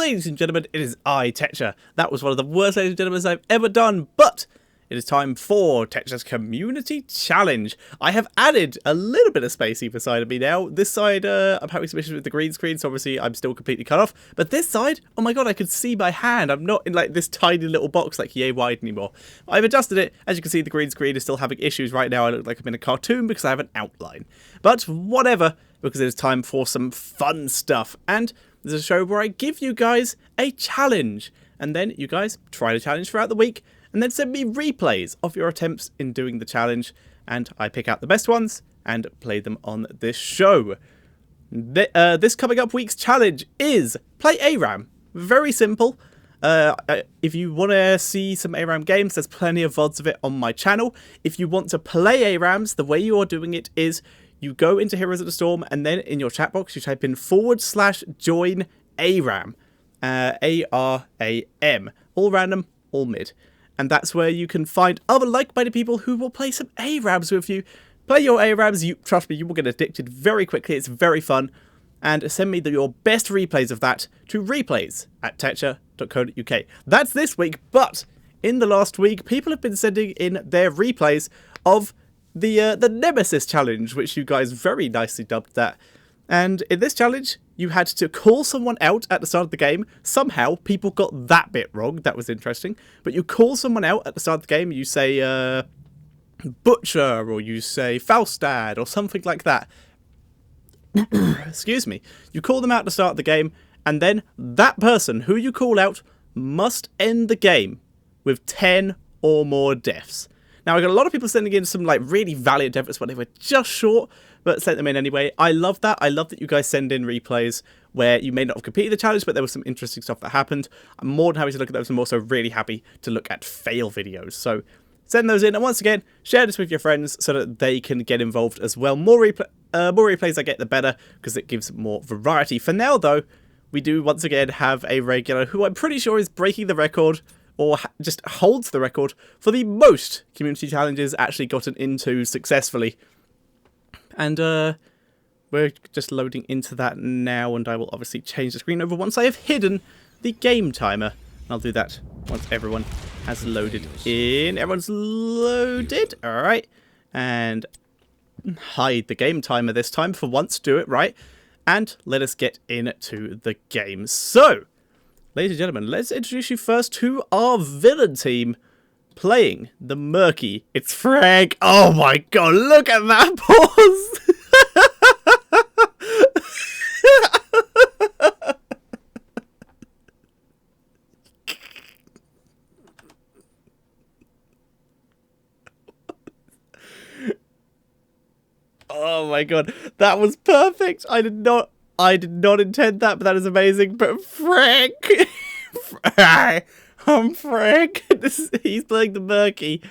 Ladies and gentlemen, it is I, Tetcher. That was one of the worst ladies and gentlemen I've ever done, but it is time for Tetcher's Community Challenge. I have added a little bit of space either side of me now. This side, I'm having some issues with the green screen, so obviously I'm still completely cut off. But this side, oh my god, I can see my hand. I'm not in like this tiny little box like yay wide anymore. I've adjusted it. As you can see, the green screen is still having issues right now. I look like I'm in a cartoon because I have an outline. But whatever, because it is time for some fun stuff. And there's a show where I give you guys a challenge. And then you guys try the challenge throughout the week. And then send me replays of your attempts in doing the challenge. And I pick out the best ones and play them on this show. This coming up week's challenge is play ARAM. Very simple. If you want to see some ARAM games, there's plenty of VODs of it on my channel. If you want to play ARAMs, the way you are doing it is you go into Heroes of the Storm and then in your chat box you type in /join ARAM. ARAM. All random, all mid. And that's where you can find other like-minded people who will play some ARAMs with you. Play your ARAMs, trust me, you will get addicted very quickly. It's very fun. And send me your best replays of that to replays@tetcher.co.uk. That's this week, but in the last week, people have been sending in their replays of the Nemesis challenge, which you guys very nicely dubbed that. And in this challenge, you had to call someone out at the start of the game. Somehow, people got that bit wrong. That was interesting. But you call someone out at the start of the game. You say, Butcher, or you say Falstad, or something like that. Excuse me. You call them out at the start of the game, and then that person who you call out must end the game with 10 or more deaths. Now, I got a lot of people sending in some like really valiant efforts, but they were just short, but sent them in anyway. I love that. I love that you guys send in replays where you may not have completed the challenge, but there was some interesting stuff that happened. I'm more than happy to look at those. I'm also really happy to look at fail videos. So send those in. And once again, share this with your friends so that they can get involved as well. More replays I get, the better, because it gives more variety. For now, though, we do once again have a regular who I'm pretty sure is breaking the record, or just holds the record, for the most community challenges actually gotten into successfully. And we're just loading into that now, and I will obviously change the screen over once I have hidden the game timer. I'll do that once everyone has loaded in. Everyone's loaded, alright. And hide the game timer this time, for once, do it right. And let us get into the game. So, ladies and gentlemen, let's introduce you first to our villain team playing the Murky. It's Frank. Oh my god, look at that pause! Oh my god, that was perfect. I did not intend that, but that is amazing. But Frank, I'm Frank. He's playing the Murky,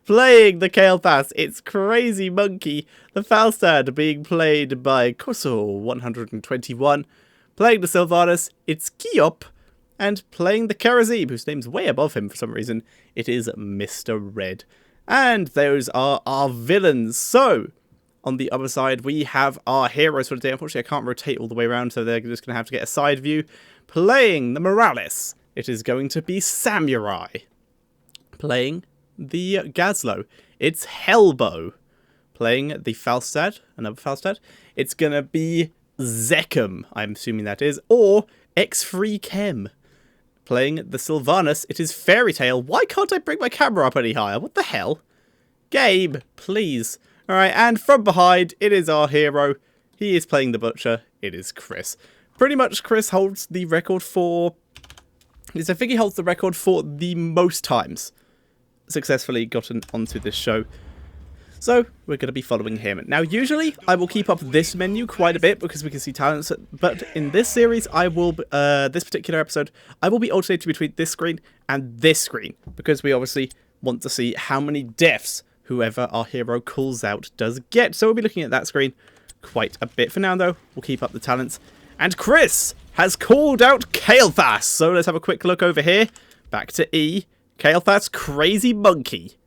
playing the Kael'thas. It's Crazy Monkey. The Falstad being played by Koso121. Playing the Sylvanas, it's Kiop. And playing the Karazib, whose name's way above him for some reason, it is Mr. Red. And those are our villains. So, on the other side, we have our heroes for today. Unfortunately, I can't rotate all the way around, so they're just going to have to get a side view. Playing the Morales, it is going to be Samurai. Playing the Gazlo, it's Hellbow. Playing the Falstad, another Falstad, it's going to be Zekam, I'm assuming that is, or X3 Chem. Playing the Sylvanas, it is Fairy Tail. Why can't I bring my camera up any higher? What the hell? Gabe, please. Alright, and from behind, it is our hero. He is playing the Butcher. It is Chris. Pretty much, Chris holds the record for... I think he holds the record for the most times successfully gotten onto this show. So, we're going to be following him. Now, usually, I will keep up this menu quite a bit because we can see talents. But in this series, I will... this particular episode, I will be alternating between this screen and this screen. Because we obviously want to see how many deaths whoever our hero calls out does get. So we'll be looking at that screen quite a bit. For now, though, we'll keep up the talents. And Chris has called out Kael'thas. So let's have a quick look over here. Back to E. Kael'thas Crazy Monkey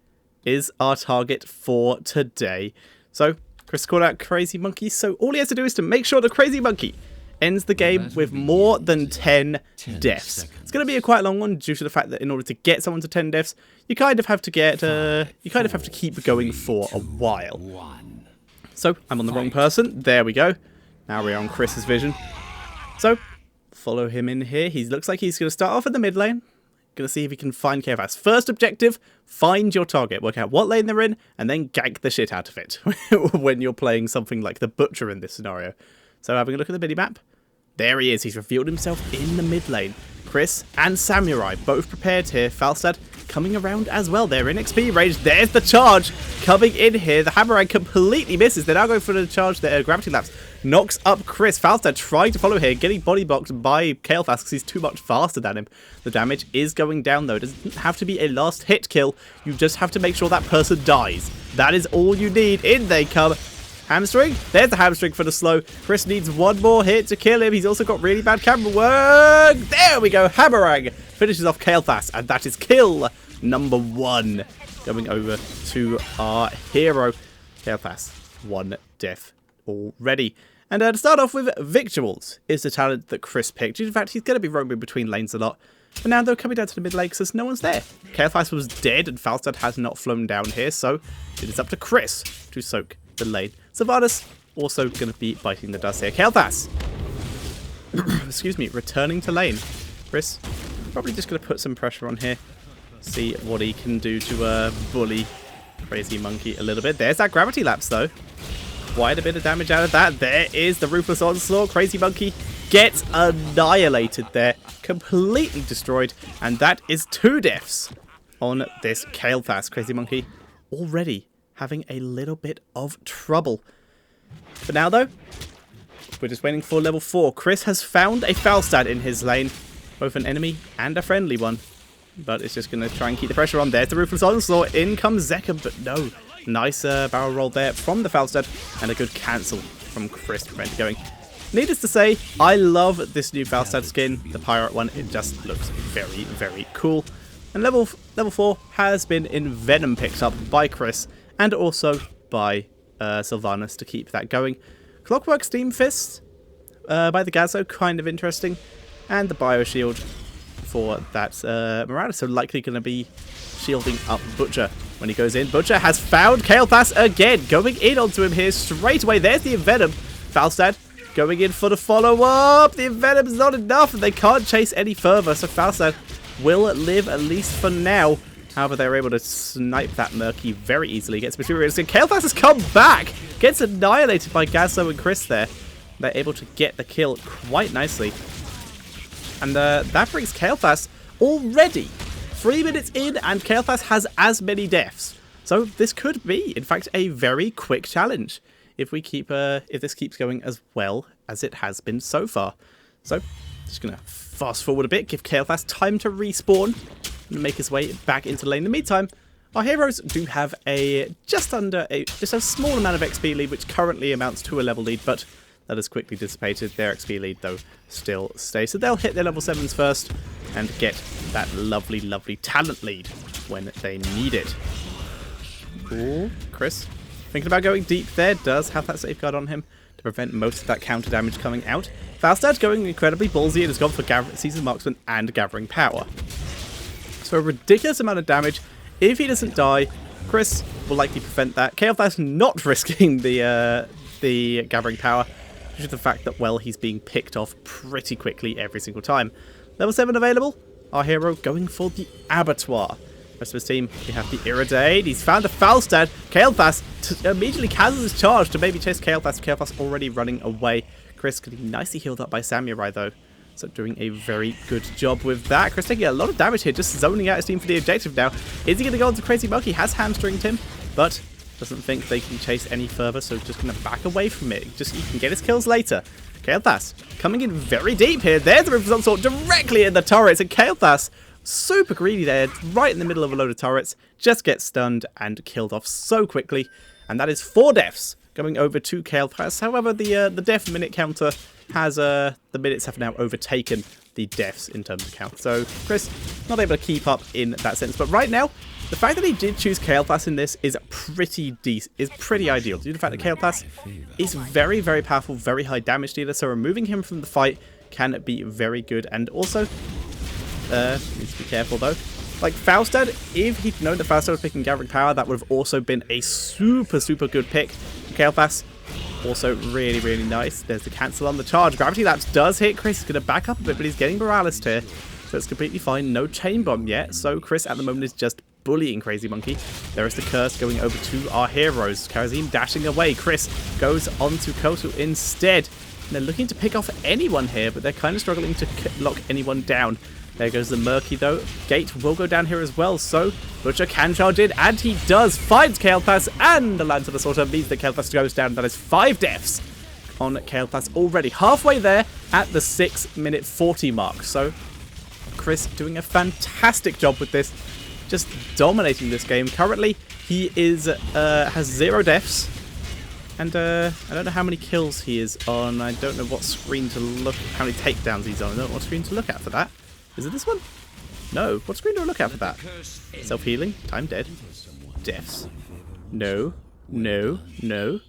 is our target for today. So Chris called out Crazy Monkey. So all he has to do is to make sure the Crazy Monkey ends the game with more than 10 deaths. It's going to be a quite long one due to the fact that in order to get someone to 10 deaths, you kind of have to keep going for a while. So, I'm on the wrong person. There we go. Now we're on Chris's vision. So, follow him in here. He looks like he's going to start off in the mid lane. Going to see if he can find KFS. First objective, find your target. Work out what lane they're in, and then gank the shit out of it when you're playing something like the Butcher in this scenario. So having a look at the mini-map, there he is. He's revealed himself in the mid lane. Chris and Samurai both prepared here. Falstad coming around as well. They're in XP range. There's the charge coming in here. The Hammerang completely misses. They're now going for the charge there. Gravity Lapse knocks up Chris. Falstad trying to follow here, getting body blocked by Kael'thas because he's too much faster than him. The damage is going down though. It doesn't have to be a last hit kill. You just have to make sure that person dies. That is all you need. In they come. Hamstring. There's the hamstring for the slow. Chris needs one more hit to kill him. He's also got really bad camera work. There we go. Hammerang finishes off Kael'thas, and that is kill number 1. Going over to our hero. Kael'thas, 1 death already. And to start off with, Victuals is the talent that Chris picked. In fact, he's going to be roaming between lanes a lot. But now they're coming down to the mid lane because no one's there. Kael'thas was dead, and Falstad has not flown down here, so it is up to Chris to soak the lane. Sylvanas also going to be biting the dust here. Kael'thas, excuse me, returning to lane. Chris, probably just going to put some pressure on here. See what he can do to bully Crazy Monkey a little bit. There's that Gravity Lapse though. Quite a bit of damage out of that. There is the Ruthless Onslaught. Crazy Monkey gets annihilated there. Completely destroyed. And that is 2 deaths on this Kael'thas. Crazy Monkey already having a little bit of trouble. For now though, we're just waiting for level 4. Chris has found a Falstad in his lane. Both an enemy and a friendly one. But it's just going to try and keep the pressure on. There's the Ruthless Onslaught. In comes Zekka, but no. Nice barrel roll there from the Falstad. And a good cancel from Chris to prevent it going. Needless to say, I love this new Falstad skin. The pirate one, it just looks very, very cool. And level 4 has been Envenom picked up by Chris. And also by Sylvanas to keep that going. Clockwork Steam Fist by the Gazo, kind of interesting. And the Bioshield for that Miranda. So likely going to be shielding up Butcher when he goes in. Butcher has found Kael'thas again. Going in onto him here straight away. There's the Envenom. Falstad going in for the follow-up. The Envenom's not enough and they can't chase any further. So Falstad will live at least for now. However, they're able to snipe that Murky very easily. Gets materials. And Kael'thas has come back. Gets annihilated by Gazo and Chris there. They're able to get the kill quite nicely. And that brings Kael'thas already 3 minutes in, and Kael'thas has as many deaths. So this could be, in fact, a very quick challenge if this keeps going as well as it has been so far. So, just gonna fast forward a bit, give Kael'thas time to respawn and make his way back into the lane. In the meantime, our heroes do have just a small amount of XP lead, which currently amounts to a level lead, but that has quickly dissipated. Their XP lead, though, still stays. So they'll hit their level 7s first and get that lovely, lovely talent lead when they need it. Ooh, Chris, thinking about going deep there, does have that safeguard on him to prevent most of that counter damage coming out. Falstad going incredibly ballsy and has gone for Seasoned Marksman and Gathering Power. So a ridiculous amount of damage. If he doesn't die, Chris will likely prevent that. Kael'thas not risking the Gathering Power due to the fact that, well, he's being picked off pretty quickly every single time. Level 7 available. Our hero going for the Abattoir. Rest of his team, we have the Iridade. He's found a Falstad. Kael'thas immediately cancels his charge to maybe chase Kael'thas. Kael'thas already running away. Chris getting nicely healed up by Samurai, though. So doing a very good job with that. Chris taking a lot of damage here, just zoning out his team for the objective now. Is he going to go on to Crazy Monkey? Has hamstringed him, but doesn't think they can chase any further, so just going to back away from it. Just he can get his kills later. Kael'thas coming in very deep here. There's the Ruthless Onslaught directly in the turrets, and Kael'thas, super greedy there, right in the middle of a load of turrets, just gets stunned and killed off so quickly. And that is 4 deaths going over to Kael'thas. However, the death minute counter has the minutes have now overtaken the deaths in terms of count. So Chris not able to keep up in that sense. But right now, the fact that he did choose Kael'thas in this is pretty decent, is pretty ideal. Due to the fact that Kael'thas is very, very powerful, very high damage dealer. So removing him from the fight can be very good. And also, needs to be careful though. Like Falstad, if he'd known that Falstad was picking Gathering Power, that would have also been a super, super good pick. Kael'thas, also really, really nice. There's the cancel on the charge. Gravity Lapse does hit Chris. He's going to back up a bit, but he's getting Morales here. So it's completely fine. No Chain Bomb yet. So Chris at the moment is just bullying Crazy Monkey. There is the curse going over to our heroes. Karazim dashing away. Chris goes on to Kotal instead. And they're looking to pick off anyone here, but they're kind of struggling to lock anyone down. There goes the Murky though. Gate will go down here as well, so Butcher can charge in, and he does. Finds Kael'thas, and the Lance of the Slaughter means that Kael'thas goes down. That is 5 deaths on Kael'thas already. Halfway there at the 6-minute 40 mark. So Chris doing a fantastic job with this. Just dominating this game. Currently, he is has 0 deaths. And I don't know how many kills he is on. I don't know what screen to look, how many takedowns he's on. I don't know what screen to look at for that. Is it this one? No. What screen do I look at for that? Self-healing. Time dead. Deaths. No. No. No.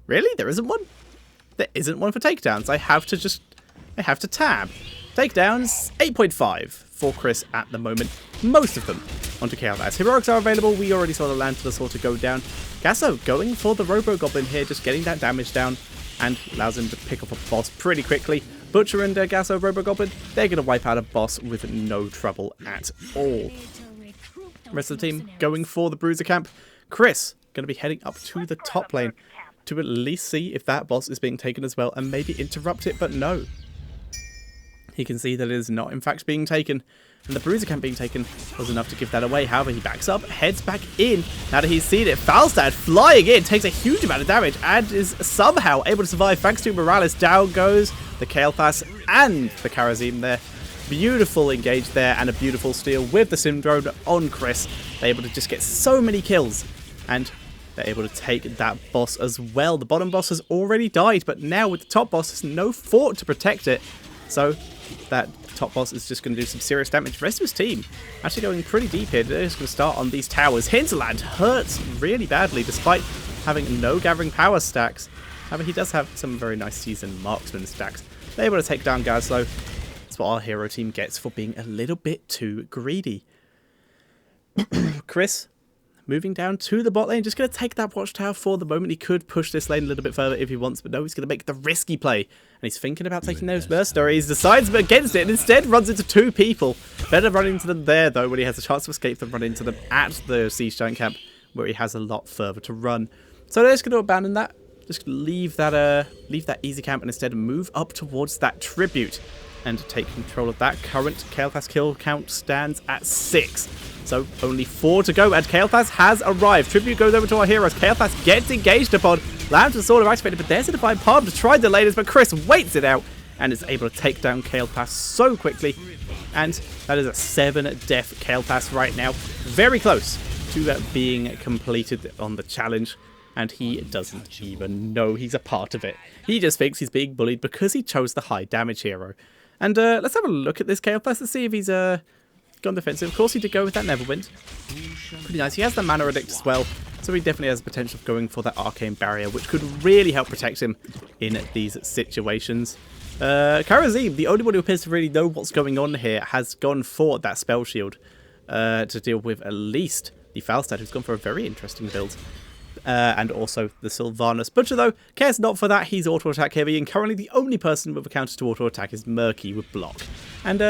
Really? There isn't one? There isn't one for takedowns. I have to tab. Takedowns, 8.5 for Chris at the moment. Most of them onto Kael'thas. Heroics are available. We already saw the Land to the Slaughter go down. Gasso going for the Robo Goblin here, just getting that damage down and allows him to pick up a boss pretty quickly. Butcher and Gasso Robo Goblin, they're going to wipe out a boss with no trouble at all. Rest of the team going for the Bruiser camp. Chris going to be heading up to the top lane to at least see if that boss is being taken as well and maybe interrupt it, but no. He can see that it is not in fact being taken, and the Bruiser camp being taken was enough to give that away. However, he backs up, heads back in. Now that he's seen it, Falstad flying in, takes a huge amount of damage and is somehow able to survive thanks to Morales. Down goes the Kael'thas and the Karazim there. Beautiful engage there and a beautiful steal with the Sim Drone on Chris. They're able to just get so many kills, and they're able to take that boss as well. The bottom boss has already died, but now with the top boss, there's no fort to protect it. So that top boss is just going to do some serious damage. The rest of his team actually going pretty deep here. They're just going to start on these towers. Hinterland hurts really badly despite having no Gathering Power stacks. However, he does have some very nice Seasoned Marksman stacks. They're able to take down Gazlo. That's what our hero team gets for being a little bit too greedy. Chris moving down to the bot lane, just going to take that watchtower for the moment. He could push this lane a little bit further if he wants, but no, he's going to make the risky play. And he's thinking about taking those mercenaries, decides against it, and instead runs into 2 people. Better run into them there, though, when he has a chance to escape than run into them at the Siege Giant camp, where he has a lot further to run. So they're just going to abandon that, just leave that easy camp, and instead move up towards that tribute and take control of that. Current Kael'thas kill count stands at 6. So only 4 to go, and Kael'thas has arrived. Tribute goes over to our heroes. Kael'thas gets engaged upon. Lambs and Sword are activated, but there's a Divine Palm to try delay this, but Chris waits it out and is able to take down Kael'thas so quickly. And that is a 7-death Kael'thas right now. Very close to being completed on the challenge, and he doesn't even know he's a part of it. He just thinks he's being bullied because he chose the high damage hero. And let's have a look at this Kael'thas to see if he's gone defensive. Of course, he did go with that Neverwind. Pretty nice. He has the Mana Addict as well, so he definitely has the potential of going for that Arcane Barrier, which could really help protect him in these situations. Karazim, the only one who appears to really know what's going on here, has gone for that Spell Shield to deal with at least the Falstad, who's gone for a very interesting build. And also the Sylvanas. Butcher, though, cares not for that. He's auto-attack heavy, and currently the only person with a counter to auto-attack is Murky with block. And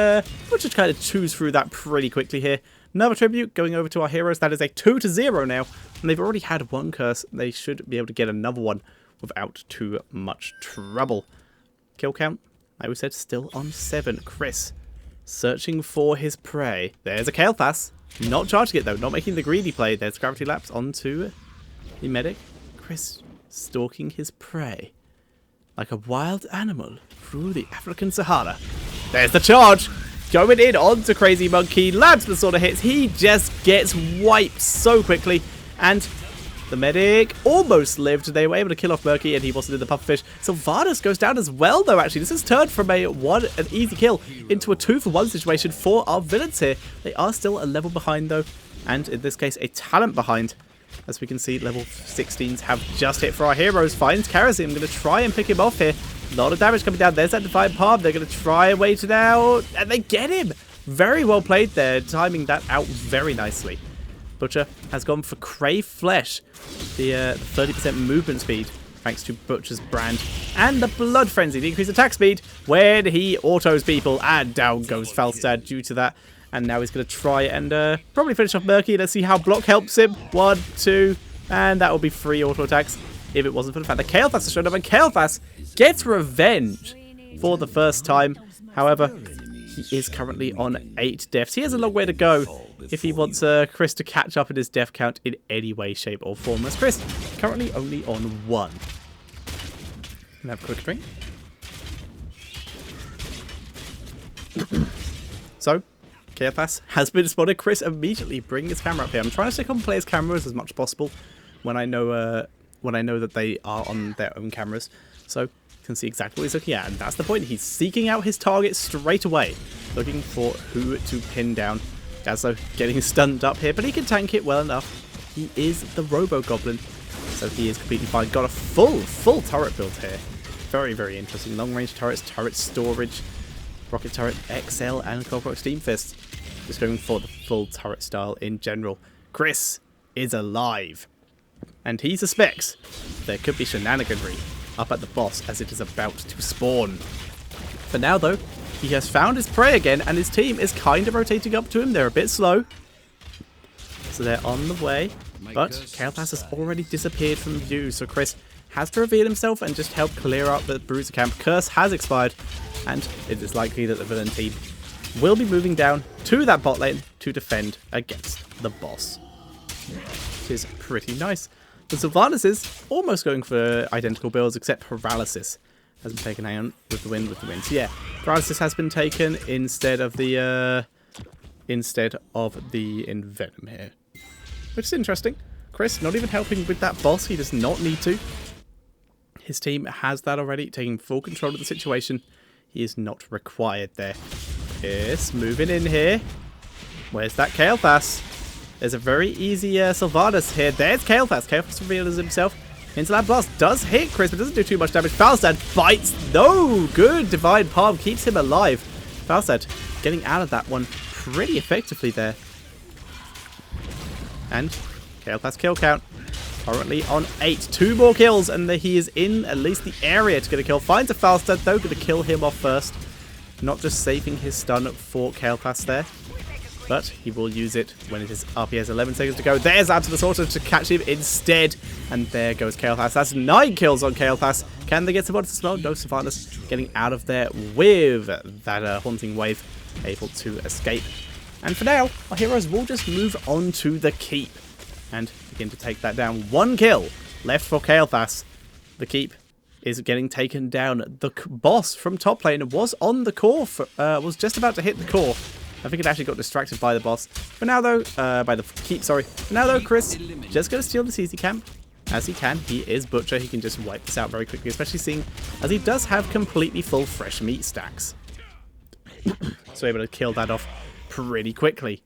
Butcher kind of chews through that pretty quickly here. Another tribute going over to our heroes. That is a 2-0 now, and they've already had 1 curse. They should be able to get another one without too much trouble. Kill count, like we said, still on 7. Chris searching for his prey. There's a Kael'thas. Not charging it, though. Not making the greedy play. There's Gravity Lapse onto the medic. Chris stalking his prey like a wild animal through the African Sahara. There's the charge going in onto Crazy Monkey. Labs the sort of hits. He just gets wiped so quickly, and The medic almost lived. They were able to kill off Murky, and he wasn't in the pufferfish. Sylvanas goes down as well, though, actually. This has turned from an easy kill into a 2-for-1 situation for our villains here. They are still a level behind, though, and in this case, a talent behind. As we can see, level 16s have just hit for our heroes. Finds Karazim. Going to try and pick him off here. A lot of damage coming down. There's that Divine Palm. They're going to try and wait it out, and they get him. Very well played there, timing that out very nicely. Butcher has gone for Crave Flesh, the 30% movement speed, thanks to Butcher's brand, and the Blood Frenzy, the increased attack speed when he autos people, and down goes Falstad due to that. And now he's going to try and probably finish off Murky. Let's see how Block helps him. 1, 2, and that will be 3 auto attacks if it wasn't for the fact that Kael'thas has shown up, and Kael'thas gets revenge for the first time. However, he is currently on 8 deaths. He has a long way to go if he wants Chris to catch up in his death count in any way, shape, or form. As Chris currently only on 1. Have a quick drink. So, Kael'thas has been spotted. Chris immediately bring his camera up here. I'm trying to stick on players' cameras as much as possible when I know that they are on their own cameras. So can see exactly what he's looking at, and that's the point. He's seeking out his target straight away, looking for who to pin down. Gazzo getting stunned up here, but he can tank it well enough. He is the Robo Goblin, so he is completely fine. Got a full turret build here. Very, very interesting. Long range turrets, turret storage, rocket turret XL, and Clockwork Steam Fist. Just going for the full turret style in general. Chris is alive, and he suspects there could be shenaniganry up at the boss as it is about to spawn. For now, though, he has found his prey again, and his team is kind of rotating up to him. They're a bit slow, so they're on the way. But Kael'thas has already disappeared from view, so Chris has to reveal himself and just help clear up the Bruiser camp. Curse has expired, and it is likely that the villain team will be moving down to that bot lane to defend against the boss. Which is pretty nice. The Sylvanas is almost going for identical builds, except Paralysis has been taken out with the wind, So yeah, Paralysis has been taken instead of the Envenom here. Which is interesting. Chris not even helping with that boss. He does not need to. His team has that already, taking full control of the situation. He is not required there. Yes, moving in here. Where's that Kael'thas? There's a very easy Sylvanas here. There's Kael'thas. Kael'thas reveals himself into that blast. Does hit Chris, but doesn't do too much damage. Falstad bites. No! Good. Divine Palm keeps him alive. Falstad getting out of that one pretty effectively there. And Kael'thas kill count. Currently on 8. 2 more kills, and he is in at least the area to get a kill. Finds a Falstad, though. Going to kill him off first. Not just saving his stun for Kael'thas there, but he will use it when it is up. He has 11 seconds to go. There's Abs of the Sorcerer to catch him instead. And there goes Kael'thas. That's 9 kills on Kael'thas. Can they get someone to smell? No, Sylvanas getting out of there with that Haunting Wave, able to escape. And for now, our heroes will just move on to the keep and begin to take that down. 1 kill left for Kael'thas. The keep is getting taken down. The boss from top lane was on the core, was just about to hit the core. I think it actually got distracted by the boss. For now, though, by the keep, sorry. For now, though, Chris just going to steal this easy camp as he can. He is Butcher. He can just wipe this out very quickly, especially seeing as he does have completely full fresh meat stacks. So able to kill that off pretty quickly.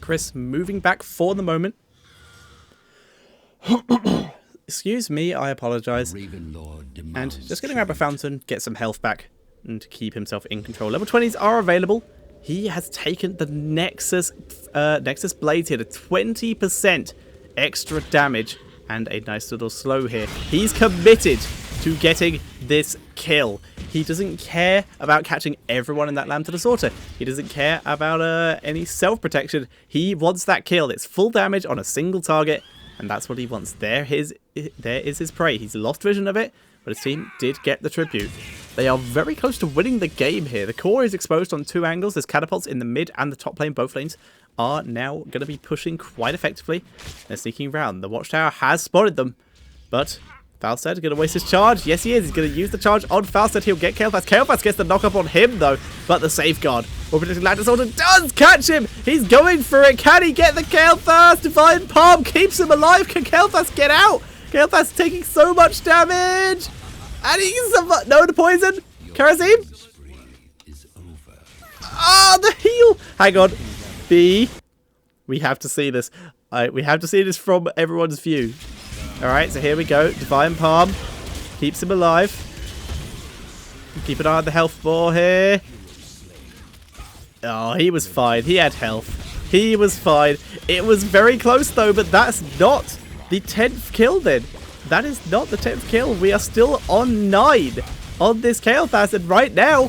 Chris moving back for the moment. Excuse me, I apologize. And just going to grab a fountain, get some health back, and keep himself in control. Level 20s are available. He has taken the Nexus Blades here to 20% extra damage and a nice little slow here. He's committed to getting this kill. He doesn't care about catching everyone in that Lamb to the Slaughter. He doesn't care about any self-protection. He wants that kill. It's full damage on a single target, and that's what he wants. There is his prey. He's lost vision of it, but his team did get the tribute. They are very close to winning the game here. The core is exposed on 2 angles. There's catapults in the mid and the top lane. Both lanes are now going to be pushing quite effectively. They're sneaking around. The watchtower has spotted them, but Falstad going to waste his charge. Yes, he is. He's going to use the charge on Falstad. He'll get Kael'thas. Kael'thas gets the knock up on him, though. But the safeguard. Or predicting Landis Order does catch him. He's going for it. Can he get the Kael'thas? Divine Palm keeps him alive. Can Kael'thas get out? Kael'thas taking so much damage. And he's... No, the poison. Karazim. Oh, the heal. Hang on. B. We have to see this. We have to see this from everyone's view. Alright, so here we go. Divine Palm keeps him alive. Keep an eye on the health bar here. Oh, he was fine. He had health. He was fine. It was very close though, but that's not the 10th kill then. That is not the 10th kill. We are still on 9 on this Kael'thas, and right now,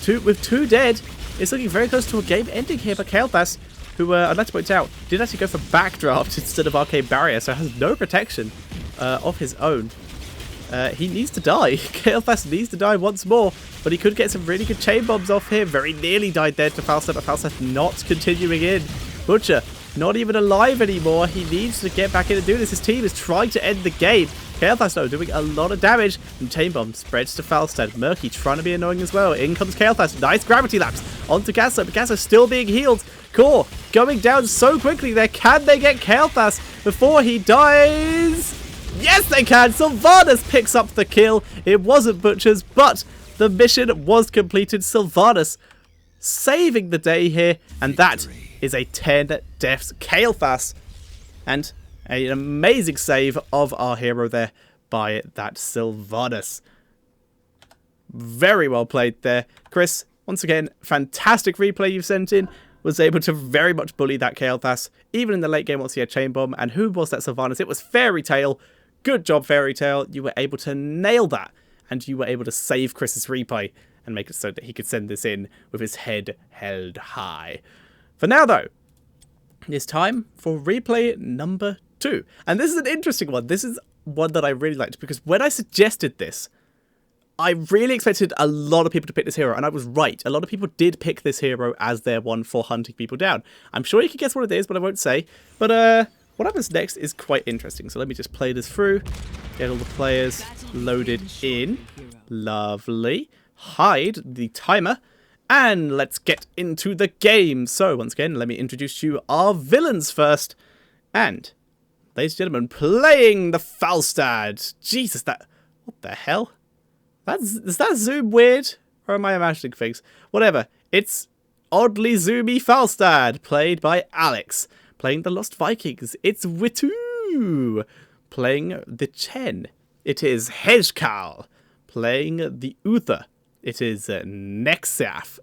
with 2 dead, it's looking very close to a game ending here. But Kael'thas, who I'd like to point out, did actually go for backdraft instead of Arcane Barrier, so has no protection of his own. He needs to die. Kael'thas needs to die once more, but he could get some really good chain bombs off here. Very nearly died there to Falstad, but Falstad not continuing in. Butcher, not even alive anymore. He needs to get back in and do this. His team is trying to end the game. Kael'thas, though, doing a lot of damage, and chain bomb spreads to Falstad. Murky trying to be annoying as well. In comes Kael'thas. Nice gravity lapse onto Gasso, but Gasso still being healed. Core going down so quickly there. Can they get Kael'thas before he dies? Yes, they can. Sylvanas picks up the kill. It wasn't Butcher's, but the mission was completed. Sylvanas saving the day here, and that is a 10 deaths Kael'thas. And an amazing save of our hero there by that Sylvanas. Very well played there. Chris, once again, fantastic replay you've sent in. Was able to very much bully that Kael'thas, even in the late game once he had Chain Bomb. And who was that Sylvanas? It was Fairy Tail. Good job, Fairy Tail. You were able to nail that. And you were able to save Chris's replay and make it so that he could send this in with his head held high. For now, though, it's time for replay number 2. And this is an interesting one. This is one that I really liked, because when I suggested this, I really expected a lot of people to pick this hero, and I was right. A lot of people did pick this hero as their one for hunting people down. I'm sure you can guess what it is, but I won't say. But what happens next is quite interesting. So let me just play this through, get all the players loaded in. Lovely. Hide the timer, and let's get into the game. So once again, let me introduce you our villains first. And, ladies and gentlemen, playing the Falstad. Jesus, that... what the hell? Is that zoom weird? Or am I imagining things? Whatever. It's oddly zoomy Falstad, played by Alex. Playing the Lost Vikings, it's Witu. Playing the Chen, it is Hejkal. Playing the Uther, it is Nexif.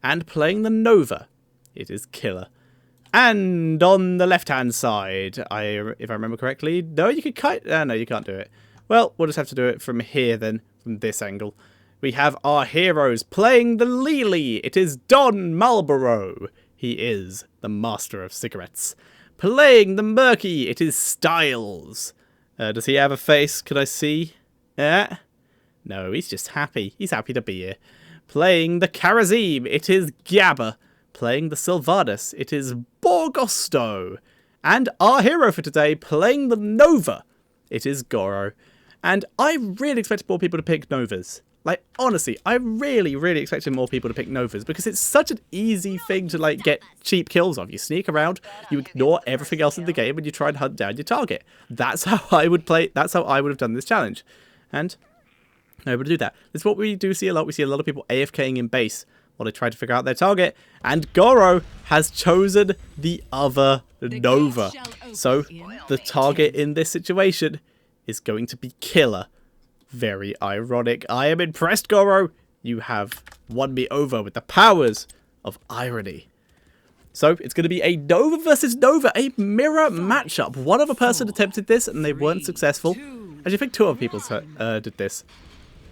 And playing the Nova, it is Killer. And on the left-hand side, if I remember correctly, no, you can kite. No, you can't do it. Well, we'll just have to do it from here then, from this angle. We have our heroes playing the Lily. It is Don Marlborough. He is the master of cigarettes. Playing the Murky, it is Styles. Does he have a face? Can I see? No, he's just happy. He's happy to be here. Playing the Karazim, it is Gabba. Playing the Sylvanas, it is Borgosto. And our hero for today, playing the Nova, it is Goro. And I really expected more people to pick Novas. Like, honestly, I really, really expected more people to pick Novas, because it's such an easy thing to, like, get cheap kills on. You sneak around, you ignore everything else in the game, and you try and hunt down your target. That's how I would play, that's how I would have done this challenge. And I'm able to do that. It's what we do see a lot. We see a lot of people AFKing in base while they try to figure out their target. And Goro has chosen the other Nova. So, the target in this situation is going to be Killer. Very ironic. I am impressed, Goro. You have won me over with the powers of irony. So, it's going to be a Nova versus Nova, a mirror matchup. One other person attempted this, and they weren't successful. Actually, I think 2 other people did this.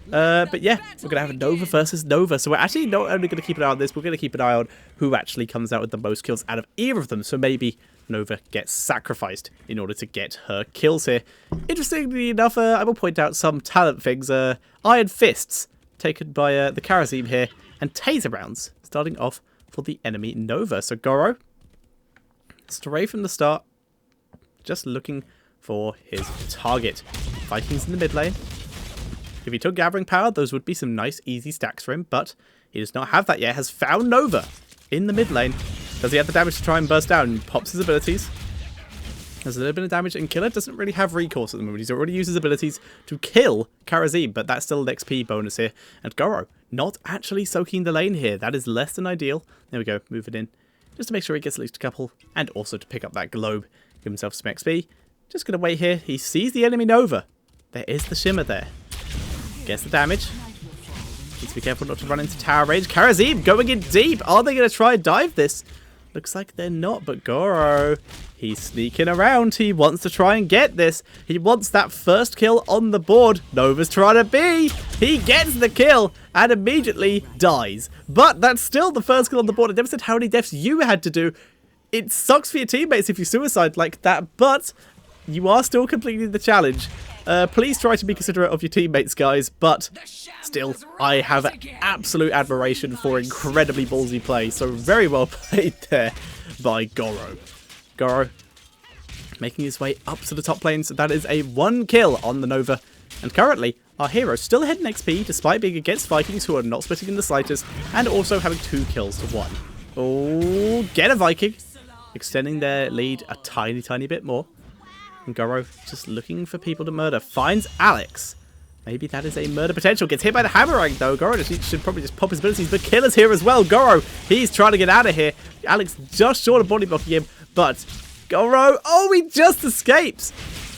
But yeah, we're going to have a Nova versus Nova. So we're actually not only going to keep an eye on this, we're going to keep an eye on who actually comes out with the most kills out of either of them. So maybe Nova gets sacrificed in order to get her kills here. Interestingly enough, I will point out some talent things. Iron Fists, taken by the Karazim here, and Taser Rounds, starting off for the enemy Nova. So Goro, straight from the start, just looking for his target. Vikings in the mid lane. If he took Gathering Power, those would be some nice, easy stacks for him, but he does not have that yet. Has found Nova in the mid lane. Does he have the damage to try and burst down? Pops his abilities. There's a little bit of damage, and Killer doesn't really have recourse at the moment. He's already used his abilities to kill Karazim, but that's still an XP bonus here. And Goro, not actually soaking the lane here. That is less than ideal. There we go, move it in. Just to make sure he gets at least a couple, and also to pick up that globe. Give himself some XP. Just going to wait here. He sees the enemy Nova. There is the shimmer there. Gets the damage. Needs to be careful not to run into tower range. Karazim going in deep. Are they going to try and dive this? Looks like they're not, but Goro, he's sneaking around. He wants to try and get this. He wants that first kill on the board. Nova's trying to be. He gets the kill and immediately dies. But that's still the first kill on the board. I never said how many deaths you had to do. It sucks for your teammates if you suicide like that, but you are still completing the challenge. Please try to be considerate of your teammates, guys, but still, I have absolute admiration for incredibly ballsy play, so very well played there by Goro. Goro making his way up to the top lane, so that is a 1 kill on the Nova, and currently, our hero still ahead in XP, despite being against Vikings who are not splitting in the slightest, and also having 2 kills to 1. Oh, get a Viking, extending their lead a tiny bit more. And Goro just looking for people to murder. Finds Alex. Maybe that is a murder potential. Gets hit by the hammerang though. Goro should probably just pop his abilities. But Killer's here as well. Goro, he's trying to get out of here. Alex just short of body blocking him. But Goro, oh, he just escapes.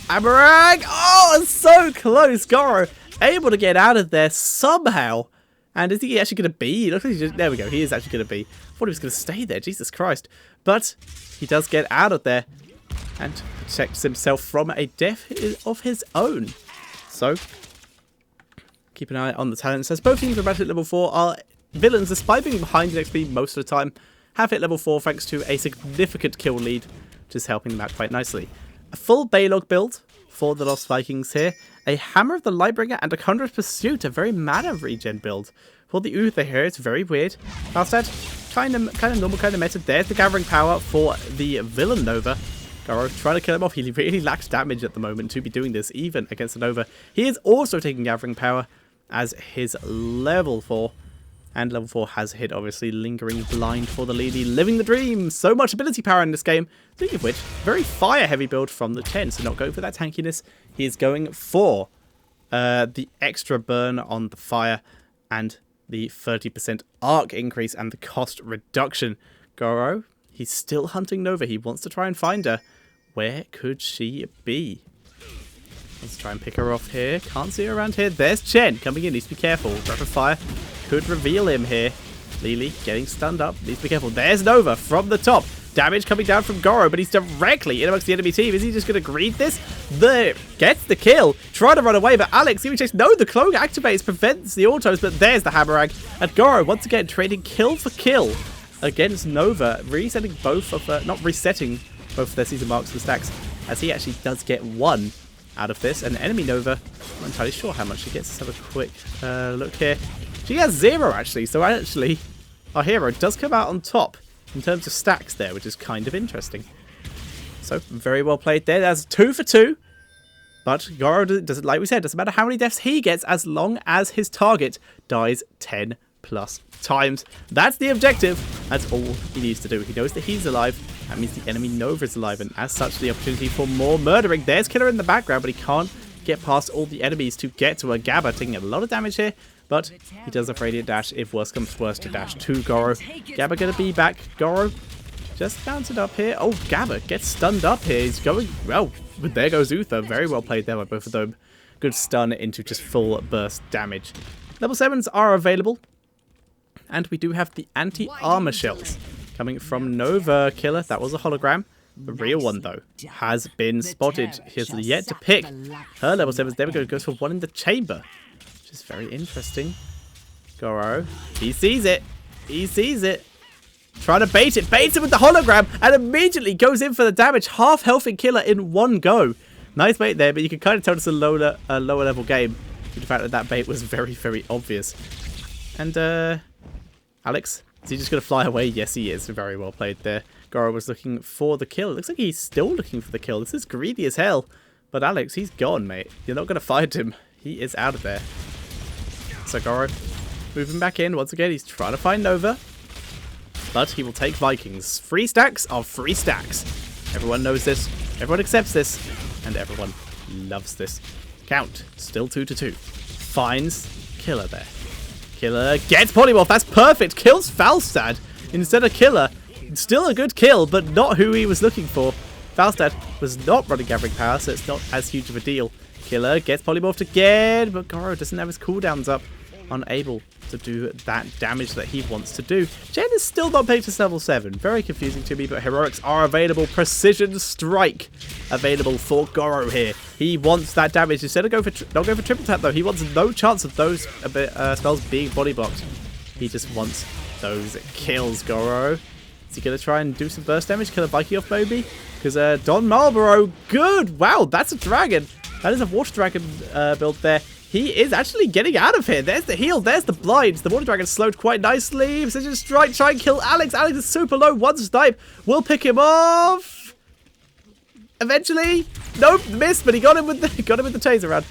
Hammerang. Oh, so close. Goro able to get out of there somehow. And is he actually going to be? Looks like he's just, there we go. He is actually going to be. I thought he was going to stay there. Jesus Christ. But he does get out of there. And protects himself from a death of his own. So, keep an eye on the talents. As both teams are about to hit level 4, our villains, despite being behind in XP most of the time, have hit level 4 thanks to a significant kill lead, which is helping them out quite nicely. A full Baylog build for the Lost Vikings here. A Hammer of the Lightbringer and a Conjurer's Pursuit, a very mana regen build. For the Uther here, it's very weird. Falstad, kind of normal, kind of meta. There's the Gathering Power for the villain Nova. Goro trying to kill him off. He really lacks damage at the moment to be doing this, even against the Nova. He is also taking Gathering Power as his level 4. And level 4 has hit, obviously. Lingering Blind for the Lily. Living the Dream. So much ability power in this game. Speaking of which, very fire-heavy build from the 10. So not going for that tankiness. He is going for the extra burn on the fire. And the 30% arc increase and the cost reduction. Goro, he's still hunting Nova. He wants to try and find her. Where could she be? Let's try and pick her off here. Can't see her around here. There's Chen coming in. Needs to be careful. Rapid fire could reveal him here. Lily getting stunned up. Needs to be careful. There's Nova from the top. Damage coming down from Goro, but he's directly in amongst the enemy team. Is he just going to greet this? There. Gets the kill. Trying to run away, but Alex, even chase. No, the cloak activates, prevents the autos, but there's the hammerang. And Goro, once again, trading kill for kill against Nova. Resetting both of, not resetting both of their season marks and stacks, as he actually does get 1 out of this. And enemy Nova, I'm not entirely sure how much she gets. Let's have a quick look here. She has 0 actually, so actually our hero does come out on top in terms of stacks there, which is kind of interesting. So very well played there. That's 2 for 2. But Goro doesn't, like we said, doesn't matter how many deaths he gets as long as his target dies 10 plus times. That's the objective. That's all he needs to do. He knows that he's alive. That means the enemy Nova is alive, and as such, the opportunity for more murdering. There's Killer in the background, but he can't get past all the enemies to get to a Gabba, taking a lot of damage here, but he does have Radiant Dash if worse comes to worse to dash to Goro. Gabba gonna be back. Goro just bouncing up here. Oh, Gabba gets stunned up here. He's going, well, there goes Uther. Very well played there by both of them. Good stun into just full burst damage. Level 7s are available, and we do have the anti-armor shells coming from Nova. Killer, that was a hologram. The real one, though, has been spotted. He has yet to pick her level 7s. There we go. Goes for 1 in the chamber, which is very interesting. Goro, he sees it. He sees it. Trying to bait it. Baits it with the hologram and immediately goes in for the damage. Half health in Killer in one go. Nice bait there, but you can kind of tell it's a lower level game due to the fact that that bait was very, very obvious. And, Alex, is he just going to fly away? Yes, he is. Very well played there. Goro was looking for the kill. It looks like he's still looking for the kill. This is greedy as hell But Alex, he's gone, mate. You're not going to find him. He is out of there. So Goro moving back in. Once again, he's trying to find Nova. But he will take Vikings. 3 stacks of 3 stacks. Everyone knows this. Everyone accepts this. And everyone loves this. Count. Still 2-2. Finds Killer there. Killer gets Polymorph. That's perfect. Kills Falstad instead of Killer. Still a good kill, but not who he was looking for. Falstad was not running Gathering Power, so it's not as huge of a deal. Killer gets Polymorphed again, but Goro doesn't have his cooldowns up. Unable to do that damage that he wants to do. Jen is still not paid to level 7. Very confusing to me, but heroics are available. Precision Strike available for Goro here. He wants that damage. Instead of not go for triple tap though, he wants no chance of those spells being body blocked. He just wants those kills, Goro. Is he going to try and do some burst damage? Kill a Viking off maybe? Because Don Marlborough, good! Wow, that's a dragon. That is a water dragon build there. He is actually getting out of here. There's the heal. There's the blinds. The water dragon slowed quite nicely. Precision Strike. Try and kill Alex. Alex is super low. One snipe will pick him off. Eventually. Nope. Missed, but he got him with the taser round.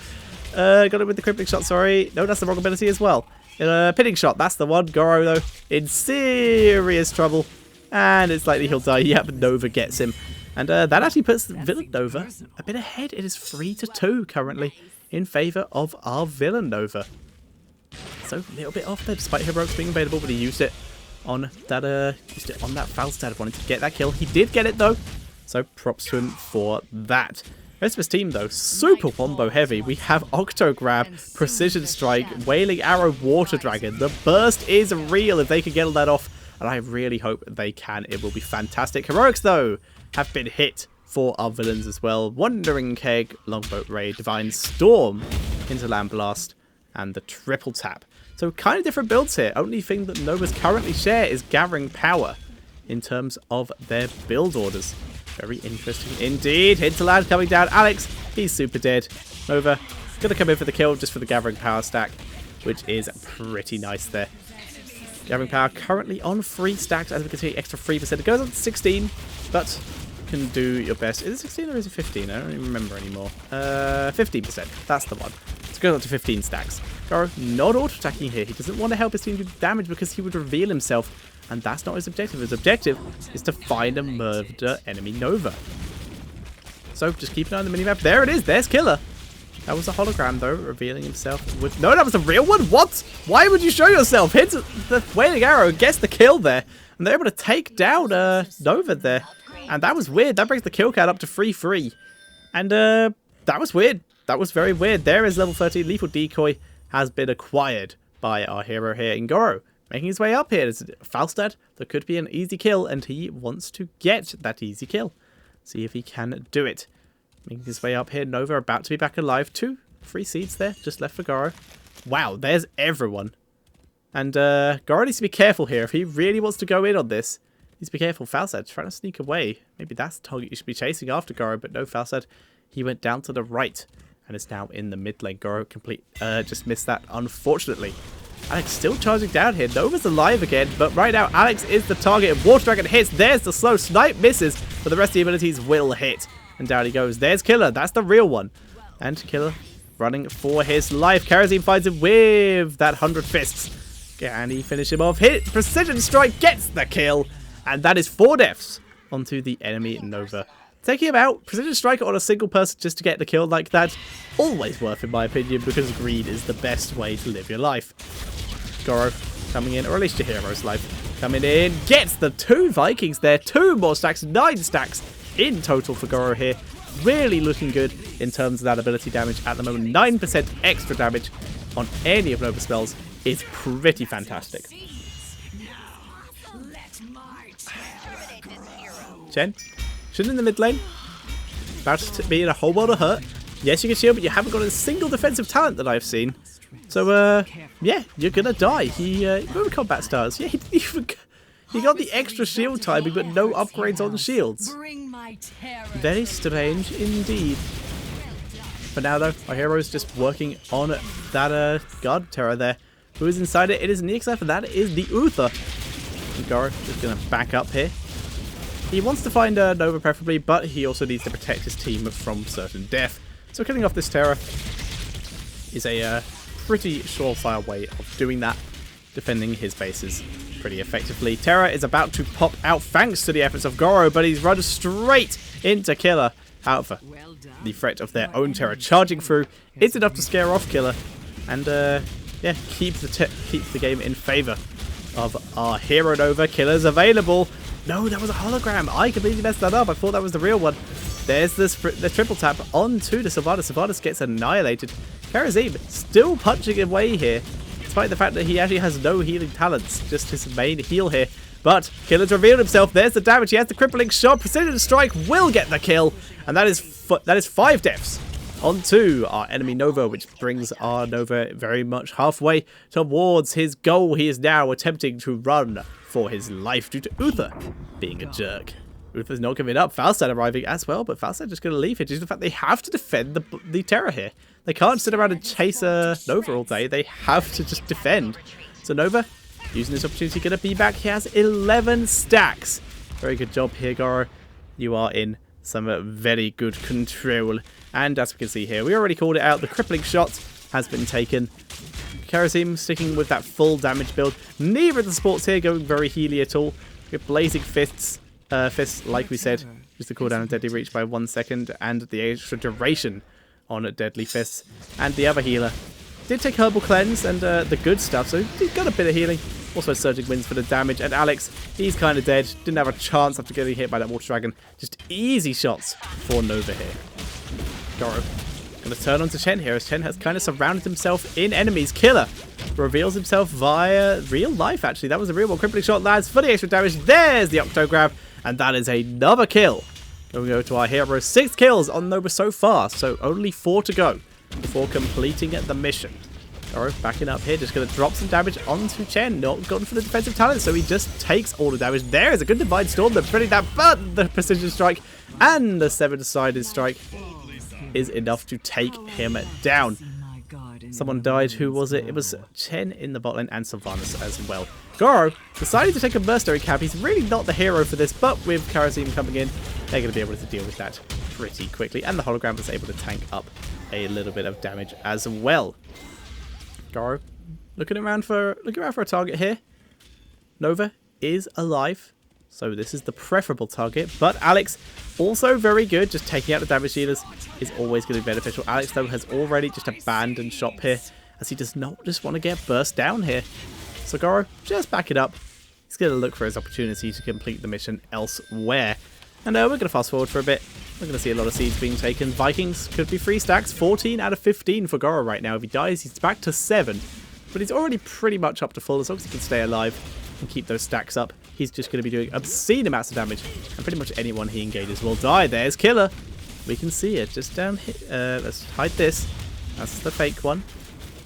Got him with the crippling shot. Sorry. No, that's the wrong ability as well. Pinning shot. That's the one. Goro, though, in serious trouble. And it's likely he'll die. Yep, Nova gets him. And that actually puts Villain Nova a bit ahead. It is 3-2 currently in favour of our Villain Nova. So a little bit off there, despite heroics being available, but he used it on that Falstad, wanting to get that kill. He did get it though, so props to him for that. Rest of his team though, super wombo heavy. We have Octo Grab, Precision Strike, Wailing Arrow, Water Dragon. The burst is real if they can get all that off, and I really hope they can. It will be fantastic. Heroics though have been hit for our villains as well. Wandering Keg, Longboat Raid, Divine Storm, Hinterland Blast, and the triple tap. So kind of different builds here. Only thing that Novas currently share is Gathering Power in terms of their build orders. Very interesting indeed. Hinterland coming down. Alex, he's super dead. Nova, gonna come in for the kill just for the Gathering Power stack, which is pretty nice there. Gathering Power currently on 3 stacks, as we can see, extra 3%. It goes up to 16, but can do your best. Is it 16 or is it 15? I don't even remember anymore. 15%. That's the one. Let's go up to 15 stacks. Goro not auto-attacking here. He doesn't want to help his team do damage because he would reveal himself, and that's not his objective. His objective is to find and murder enemy Nova. So just keep an eye on the minimap. There it is. There's Killer. That was a hologram though, revealing himself with... No, that was a real one? What? Why would you show yourself? Hits the Wailing Arrow, gets the kill there, and they're able to take down Nova there. And that was weird. That brings the kill count up to 3-3. And that was weird. That was very weird. There is level 13. Lethal Decoy has been acquired by our hero here in Goro. Making his way up here. It's Falstad. That could be an easy kill, and he wants to get that easy kill. See if he can do it. Making his way up here. Nova about to be back alive. 2 free seeds there. Just left for Goro. Wow, there's everyone. And Goro needs to be careful here. If he really wants to go in on this, he needs to be careful. Falstad trying to sneak away. Maybe that's the target you should be chasing after Goro. But no, Falstad, he went down to the right and is now in the mid lane. Goro just missed that, unfortunately. Alex still charging down here. Nova's alive again, but right now Alex is the target. Water Dragon hits. There's the slow snipe, misses, but the rest of the abilities will hit. And down he goes. There's Killer. That's the real one. And Killer running for his life. Karazim finds him with that 100 fists. Can he finish him off? Hit. Precision Strike gets the kill. And that is 4 deaths onto the enemy Nova. Taking him out, Precision Strike on a single person just to get the kill like that, always worth in my opinion, because greed is the best way to live your life. Goro coming in, or at least your hero's life, coming in, gets the 2 Vikings there, 2 more stacks, 9 stacks in total for Goro here. Really looking good in terms of that ability damage at the moment. 9% extra damage on any of Nova's spells is pretty fantastic. Jen? Shouldn't in the mid lane. About to be in a whole world of hurt. Yes, you can shield, but you haven't got a single defensive talent that I've seen. So, yeah, you're gonna die. Where were combat stars? Yeah, he got the extra shield timing, but no upgrades on shields. Very strange indeed. For now, though, our hero is just working on that guard terror there. Who is inside it? It is Nixaf, and that is the Uther. And Goro is gonna back up here. He wants to find Nova preferably, but he also needs to protect his team from certain death. So killing off this Terra is a pretty surefire way of doing that, defending his bases pretty effectively. Terra is about to pop out thanks to the efforts of Goro, but he's run straight into Killer. However, the threat of their own Terra charging through is enough to scare off Killer and yeah, keep the game in favour of our hero Nova. Killer's available. No, that was a hologram. I completely messed that up. I thought that was the real one. There's the triple tap onto the Sylvanas. Sylvanas gets annihilated. Karazim still punching away here, despite the fact that he actually has no healing talents, just his main heal here. But Killer's revealed himself. There's the damage. He has the crippling shot. Precision strike will get the kill, and that is 5 deaths onto our enemy Nova, which brings our Nova very much halfway towards his goal. He is now attempting to run for his life due to Uther being a jerk. Uther's not giving up. Falstad arriving as well, but Falstad just going to leave here due to the fact they have to defend the Terra here. They can't sit around and chase Nova all day. They have to just defend. So Nova, using this opportunity, going to be back. He has 11 stacks. Very good job here, Goro. You are in some very good control. And as we can see here, we already called it out. The crippling shot has been taken. Karazim sticking with that full damage build. Neither of the supports here going very healy at all. With blazing fists, like we said, just the cooldown of Deadly Reach by 1 second, and the extra duration on Deadly Fists. And the other healer did take Herbal Cleanse and the good stuff, so he got a bit of healing. Also Surging Winds for the damage. And Alex, he's kind of dead. Didn't have a chance after getting hit by that Water Dragon. Just easy shots for Nova here. Goro going to turn on to Chen here, as Chen has kind of surrounded himself in enemies. Killer reveals himself via real life, actually. That was a real one. Crippling shot lands for the extra damage. There's the Octo Grab, and that is another kill. Going to go to our hero. 6 kills on Nova so far, so only 4 to go before completing the mission. Goro backing up here, just going to drop some damage onto Chen. Not gone for the defensive talent, so he just takes all the damage. There is a good Divine Storm that's pretty that, but the Precision Strike and the 7-sided strike is enough to take him down. Someone died. Who was it? It was Chen in the bot lane and Sylvanas as well. Goro decided to take a mercenary cap. He's really not the hero for this, but with Karazim coming in, they're going to be able to deal with that pretty quickly. And the hologram was able to tank up a little bit of damage as well. Goro looking around for a target here. Nova is alive, so this is the preferable target. But Alex also very good. Just taking out the damage dealers is always going to be beneficial. Alex, though, has already just abandoned shop here, as he does not just want to get burst down here. So Goro, just back it up. He's going to look for his opportunity to complete the mission elsewhere. And we're going to fast forward for a bit. We're going to see a lot of seeds being taken. Vikings could be 3 stacks. 14 out of 15 for Goro right now. If he dies, he's back to 7. But he's already pretty much up to full. As long as he can stay alive and keep those stacks up, he's just going to be doing obscene amounts of damage. And pretty much anyone he engages will die. There's Killer. We can see it just down here. Let's hide this. That's the fake one.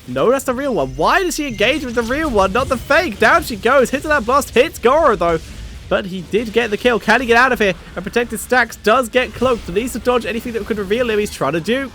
No, that's the real one. Why does she engage with the real one, not the fake? Down she goes. Hits that blast. Hits Goro, though. But he did get the kill. Can he get out of here? And protected stacks does get cloaked. Needs to dodge anything that could reveal him. He's trying to juke.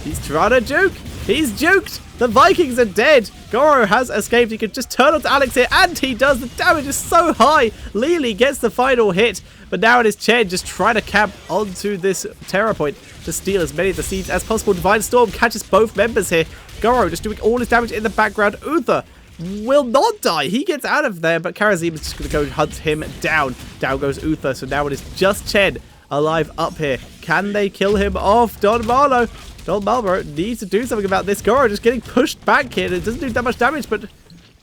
He's trying to juke. He's juked. The Vikings are dead. Goro has escaped. He could just turn on to Alex here. And he does. The damage is so high. Lily gets the final hit. But now it is Chen just trying to camp onto this Terra point to steal as many of the seeds as possible. Divine Storm catches both members here. Goro just doing all his damage in the background. Uther will not die. He gets out of there, but Karazim is just going to go hunt him down. Down goes Uther, so now it is just Chen alive up here. Can they kill him off? Don Marlowe. Don Marlowe needs to do something about this. Goro just getting pushed back here. It doesn't do that much damage, but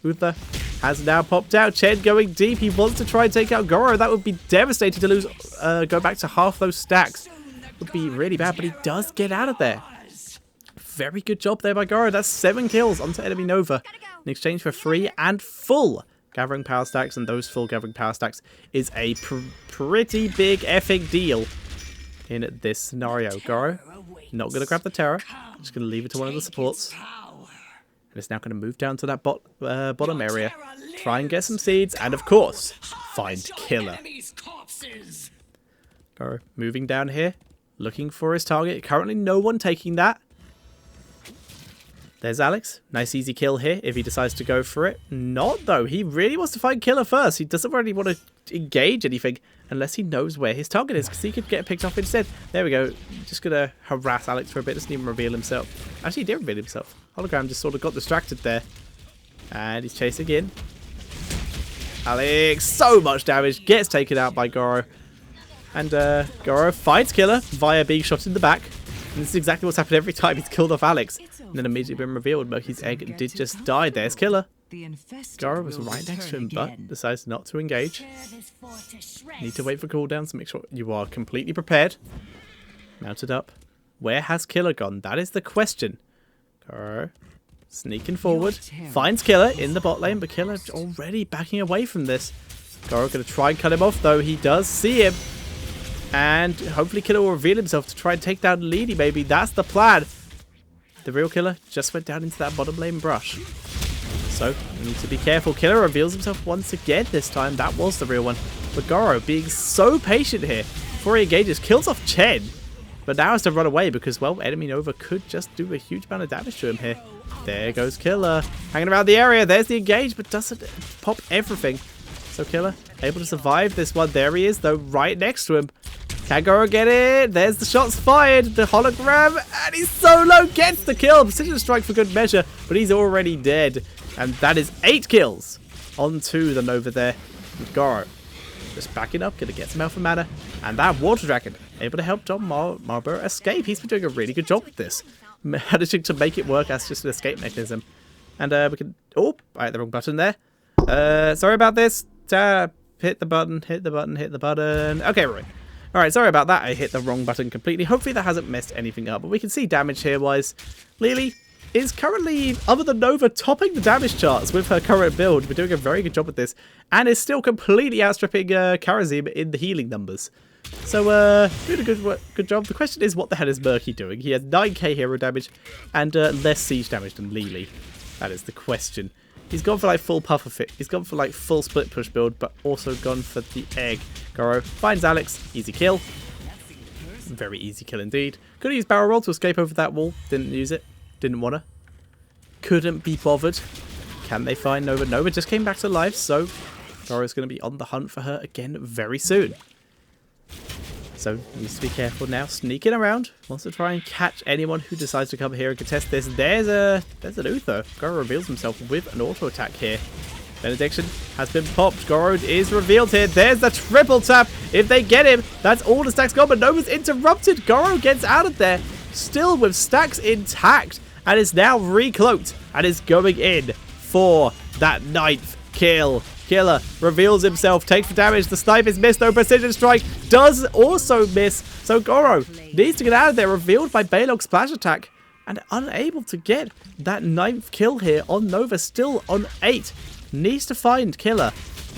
Uther has now popped out. Chen going deep. He wants to try and take out Goro. That would be devastating to lose. Go back to half those stacks. Would be really bad, but he does get out of there. Very good job there by Goro. That's 7 kills onto enemy Nova in exchange for 3 and full gathering power stacks. And those full gathering power stacks is a pretty big effing deal in this scenario. Goro not going to grab the Terra. Just going to leave it to one of the supports. And it's now going to move down to that bottom area. Try and get some seeds. And of course, find Killer. Goro moving down here. Looking for his target. Currently no one taking that. There's Alex. Nice easy kill here if he decides to go for it. Not though. He really wants to find Killer first. He doesn't really want to engage anything unless he knows where his target is, because he could get picked off instead. There we go. Just going to harass Alex for a bit. Doesn't even reveal himself. Actually, he did reveal himself. Hologram just sort of got distracted there. And he's chasing in. Alex, so much damage. Gets taken out by Goro. And Goro finds Killer via being shot in the back. And this is exactly what's happened every time he's killed off Alex. And then immediately been revealed Murky's egg did just die. There's Killer. Goro was right next to him, but decides not to engage. Need to wait for cooldowns to make sure you are completely prepared. Mounted up. Where has Killer gone? That is the question. Goro sneaking forward. Finds Killer in the bot lane, but Killer's already backing away from this. Goro going to try and cut him off, though. He does see him. And hopefully Killer will reveal himself to try and take down Leedy, maybe. That's the plan. The real Killer just went down into that bottom lane brush. So, we need to be careful. Killer reveals himself once again this time. That was the real one. But Goro being so patient here before he engages, kills off Chen. But now has to run away because, well, enemy Nova could just do a huge amount of damage to him here. There goes Killer. Hanging around the area. There's the engage, but doesn't pop everything. So Killer able to survive this one. There he is, though, right next to him. Can Goro get it? There's the shots fired. The hologram. And he's so low. Gets the kill. Precision strike for good measure. But he's already dead. And that is 8 kills onto the Nova there. And Goro just backing up. Going to get some alpha mana. And that Water Dragon able to help Don Marlborough escape. He's been doing a really good job with this. Managing to make it work as just an escape mechanism. And we can... Oh, I hit the wrong button there. Sorry about this. Hit the button. Hit the button. Hit the button. Okay, right. Alright, sorry about that. I hit the wrong button completely. Hopefully that hasn't messed anything up. But we can see damage here wise. Lily is currently, other than Nova, topping the damage charts with her current build. We're doing a very good job with this. And is still completely outstripping Karazim in the healing numbers. So, doing a good job. The question is, what the hell is Murky doing? He has 9k hero damage and less siege damage than Lily. That is the question. He's gone for like full puffer fit. He's gone for like full split push build, but also gone for the egg. Goro finds Alex. Easy kill. Very easy kill indeed. Could have used barrel roll to escape over that wall. Didn't use it. Didn't wanna. Couldn't be bothered. Can they find Nova? Nova just came back to life, so Goro's going to be on the hunt for her again very soon. So, needs to be careful now. Sneaking around. Wants to try and catch anyone who decides to come here and contest this. There's an Uther. Goro reveals himself with an auto attack here. Benediction has been popped. Goro is revealed here. There's the triple tap. If they get him, that's all the stacks gone. But Nova's interrupted. Goro gets out of there. Still with stacks intact. And is now recloaked. And is going in for that 9th kill. Killer reveals himself, takes the damage. The snipe is missed, though. Precision strike does also miss. So Goro needs to get out of there, revealed by Balog's splash attack, and unable to get that 9th kill here on Nova. Still on 8. Needs to find Killer.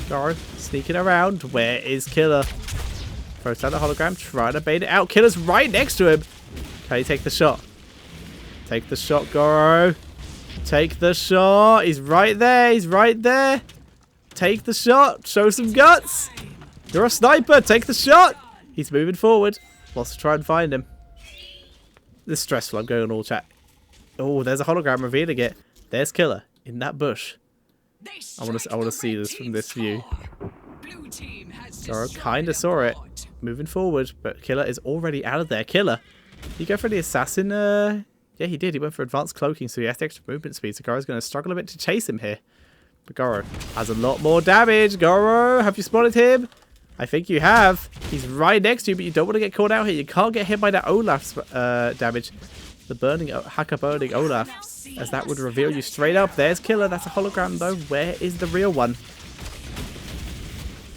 Goro sneaking around. Where is Killer? Throws down the hologram, trying to bait it out. Killer's right next to him. Can he take the shot? Take the shot, Goro. Take the shot. He's right there. He's right there. Take the shot. Show some guts. You're a sniper. Take the shot. He's moving forward. Wants to try and find him. This is stressful. I'm going on all chat. Oh, there's a hologram revealing it. There's Killer in that bush. I want to see this from this view. Goro kind of saw it. Moving forward, but Killer is already out of there. Killer. Did he go for the assassin? Yeah, he did. He went for advanced cloaking, so he has extra movement speed. So Goro's going to struggle a bit to chase him here. But Goro has a lot more damage. Goro, have you spotted him? I think you have. He's right next to you, but you don't want to get caught out here. You can't get hit by that Olaf's damage. The burning, hacker burning Olaf, as that would reveal you straight up. There's Killer. That's a hologram, though. Where is the real one?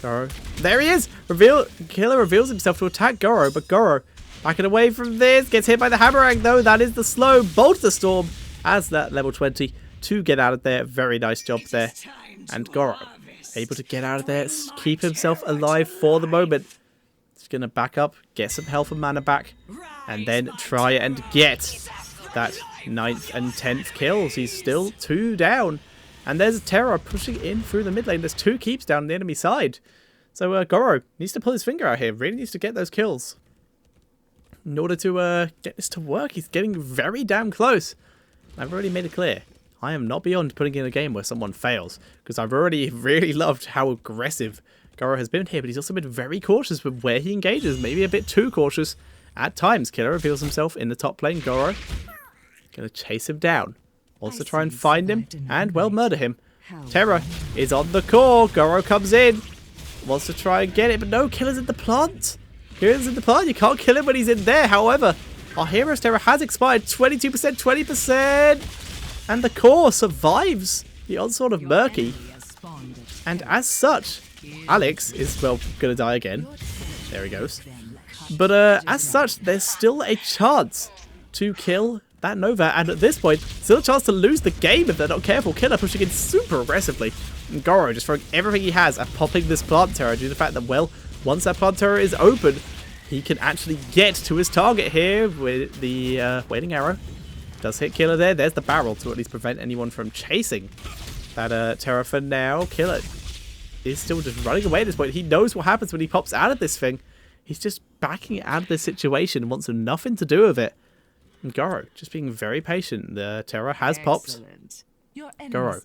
Goro. There he is. Killer reveals himself to attack Goro, but Goro backing away from this. Gets hit by the hammerang, though. That is the slow Bolt the Storm as that level 20 to get out of there. Very nice job there. And Goro able to get out of there, keep himself alive for the moment. He's going to back up, get some health and mana back, and then try and get that 9th and 10th kills. He's still 2 down. And there's Terror pushing in through the mid lane. There's 2 keeps down the enemy side. So Goro needs to pull his finger out here. Really needs to get those kills in order to get this to work. He's getting very damn close. I've already made it clear. I am not beyond putting in a game where someone fails, because I've already really loved how aggressive Goro has been here, but he's also been very cautious with where he engages, maybe a bit too cautious at times. Killer reveals himself in the top lane. Goro gonna chase him down. Wants to try and find him and, well, murder him. Terror is on the core. Goro comes in. Wants to try and get it, but no, Killer's in the plant. Killer's in the plant. You can't kill him when he's in there. However, our hero's terror has expired. 22%, 20%. And the core survives the onslaught of Murky. And as such, Alex is, well, going to die again. There he goes. But as such, there's still a chance to kill that Nova. And at this point, still a chance to lose the game if they're not careful. Killer pushing in super aggressively. And Goro just throwing everything he has at popping this plant terror due to the fact that, well, once that plant terror is open, he can actually get to his target here with the waiting arrow. Does hit Killer there. There's the barrel to at least prevent anyone from chasing that terror for now. Killer is still just running away at this point. He knows what happens when he pops out of this thing. He's just backing out of this situation and wants nothing to do with it. And Goro just being very patient. The terror has popped. Goro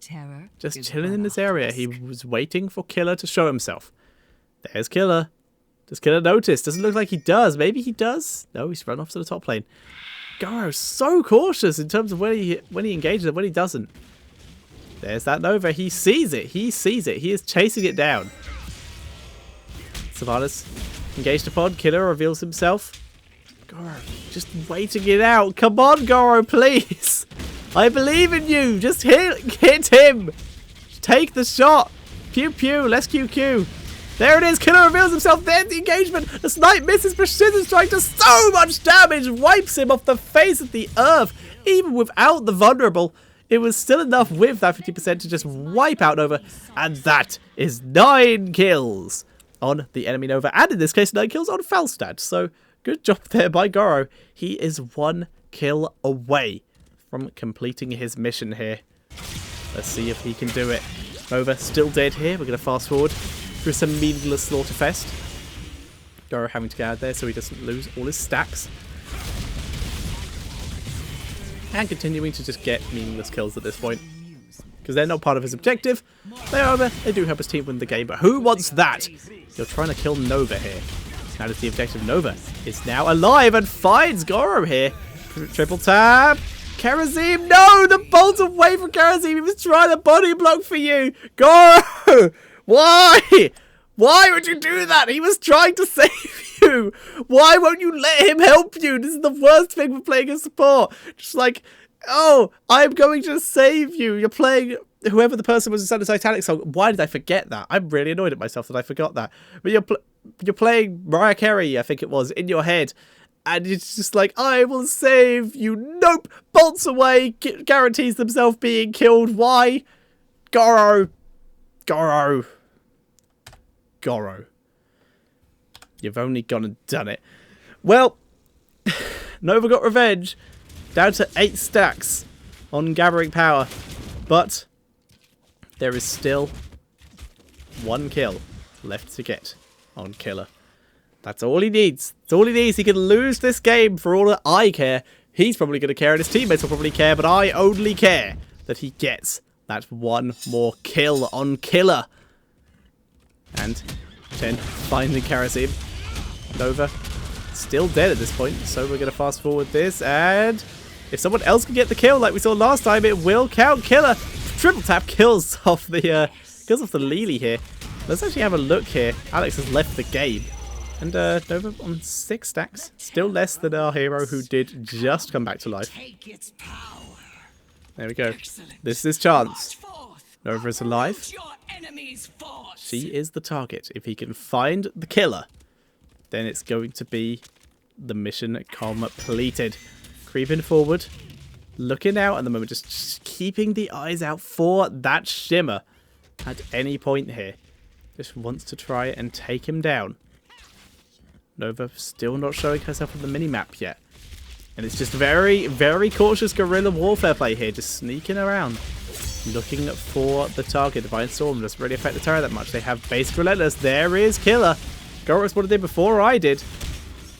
just chilling in this area. He was waiting for Killer to show himself. There's Killer. Does Killer notice? Doesn't look like he does. Maybe he does. No, he's run off to the top lane. Goro's so cautious in terms of when he engages and when he doesn't. There's that Nova. He sees it. He sees it. He is chasing it down. Sylvanas engaged upon. Killer reveals himself. Goro just waiting it out. Come on, Goro, please. I believe in you. Just hit him. Take the shot. Pew pew. Let's QQ. There it is. Killer reveals himself. There's the engagement. The snipe misses. Precision strike does so much damage. Wipes him off the face of the earth. Even without the vulnerable, it was still enough with that 50% to just wipe out Nova. And that is 9 kills on the enemy Nova. And in this case, 9 kills on Falstad. So good job there by Goro. He is 1 kill away from completing his mission here. Let's see if he can do it. Nova still dead here. We're going to fast forward through some meaningless slaughterfest. Goro having to get out there so he doesn't lose all his stacks. And continuing to just get meaningless kills at this point. Because they're not part of his objective. However, they do help his team win the game. But who wants that? You're trying to kill Nova here. That is the objective. Nova is now alive and finds Goro here. Triple tap. Karazim, no! The bolt away from Karazim. He was trying to body block for you. Goro! Why? Why would you do that? He was trying to save you. Why won't you let him help you? This is the worst thing for playing a support. Just like, oh, I'm going to save you. You're playing whoever the person was inside the Titanic song. Why did I forget that? I'm really annoyed at myself that I forgot that. But you're playing Mariah Carey, I think it was, in your head. And it's just like, I will save you. Nope. Bolts away. Guarantees themselves being killed. Why? Goro. Goro. Goro. You've only gone and done it. Well, Nova got revenge. Down to 8 stacks on gathering power. But there is still 1 kill left to get on Killer. That's all he needs. That's all he needs. He can lose this game for all that I care. He's probably going to care and his teammates will probably care, but I only care that he gets that 1 more kill on Killer. And 10 finding Karazim. Nova still dead at this point, so we're going to fast forward this. And if someone else can get the kill like we saw last time, it will count. Killer triple tap kills off the Lily here. Let's actually have a look here. Alex has left the game. And Nova on 6 stacks. Still less than our hero who did just come back to life. There we go. This is his chance. Nova is alive. She is the target. If he can find the killer, then it's going to be the mission completed. Creeping forward. Looking out at the moment. Just keeping the eyes out for that shimmer at any point here. Just wants to try and take him down. Nova still not showing herself on the minimap yet. And it's just very, very cautious guerrilla warfare play here. Just sneaking around. Looking for the target. Divine Storm doesn't really affect the turret that much. They have basic relentless. There is Killer. Goro responded in before I did.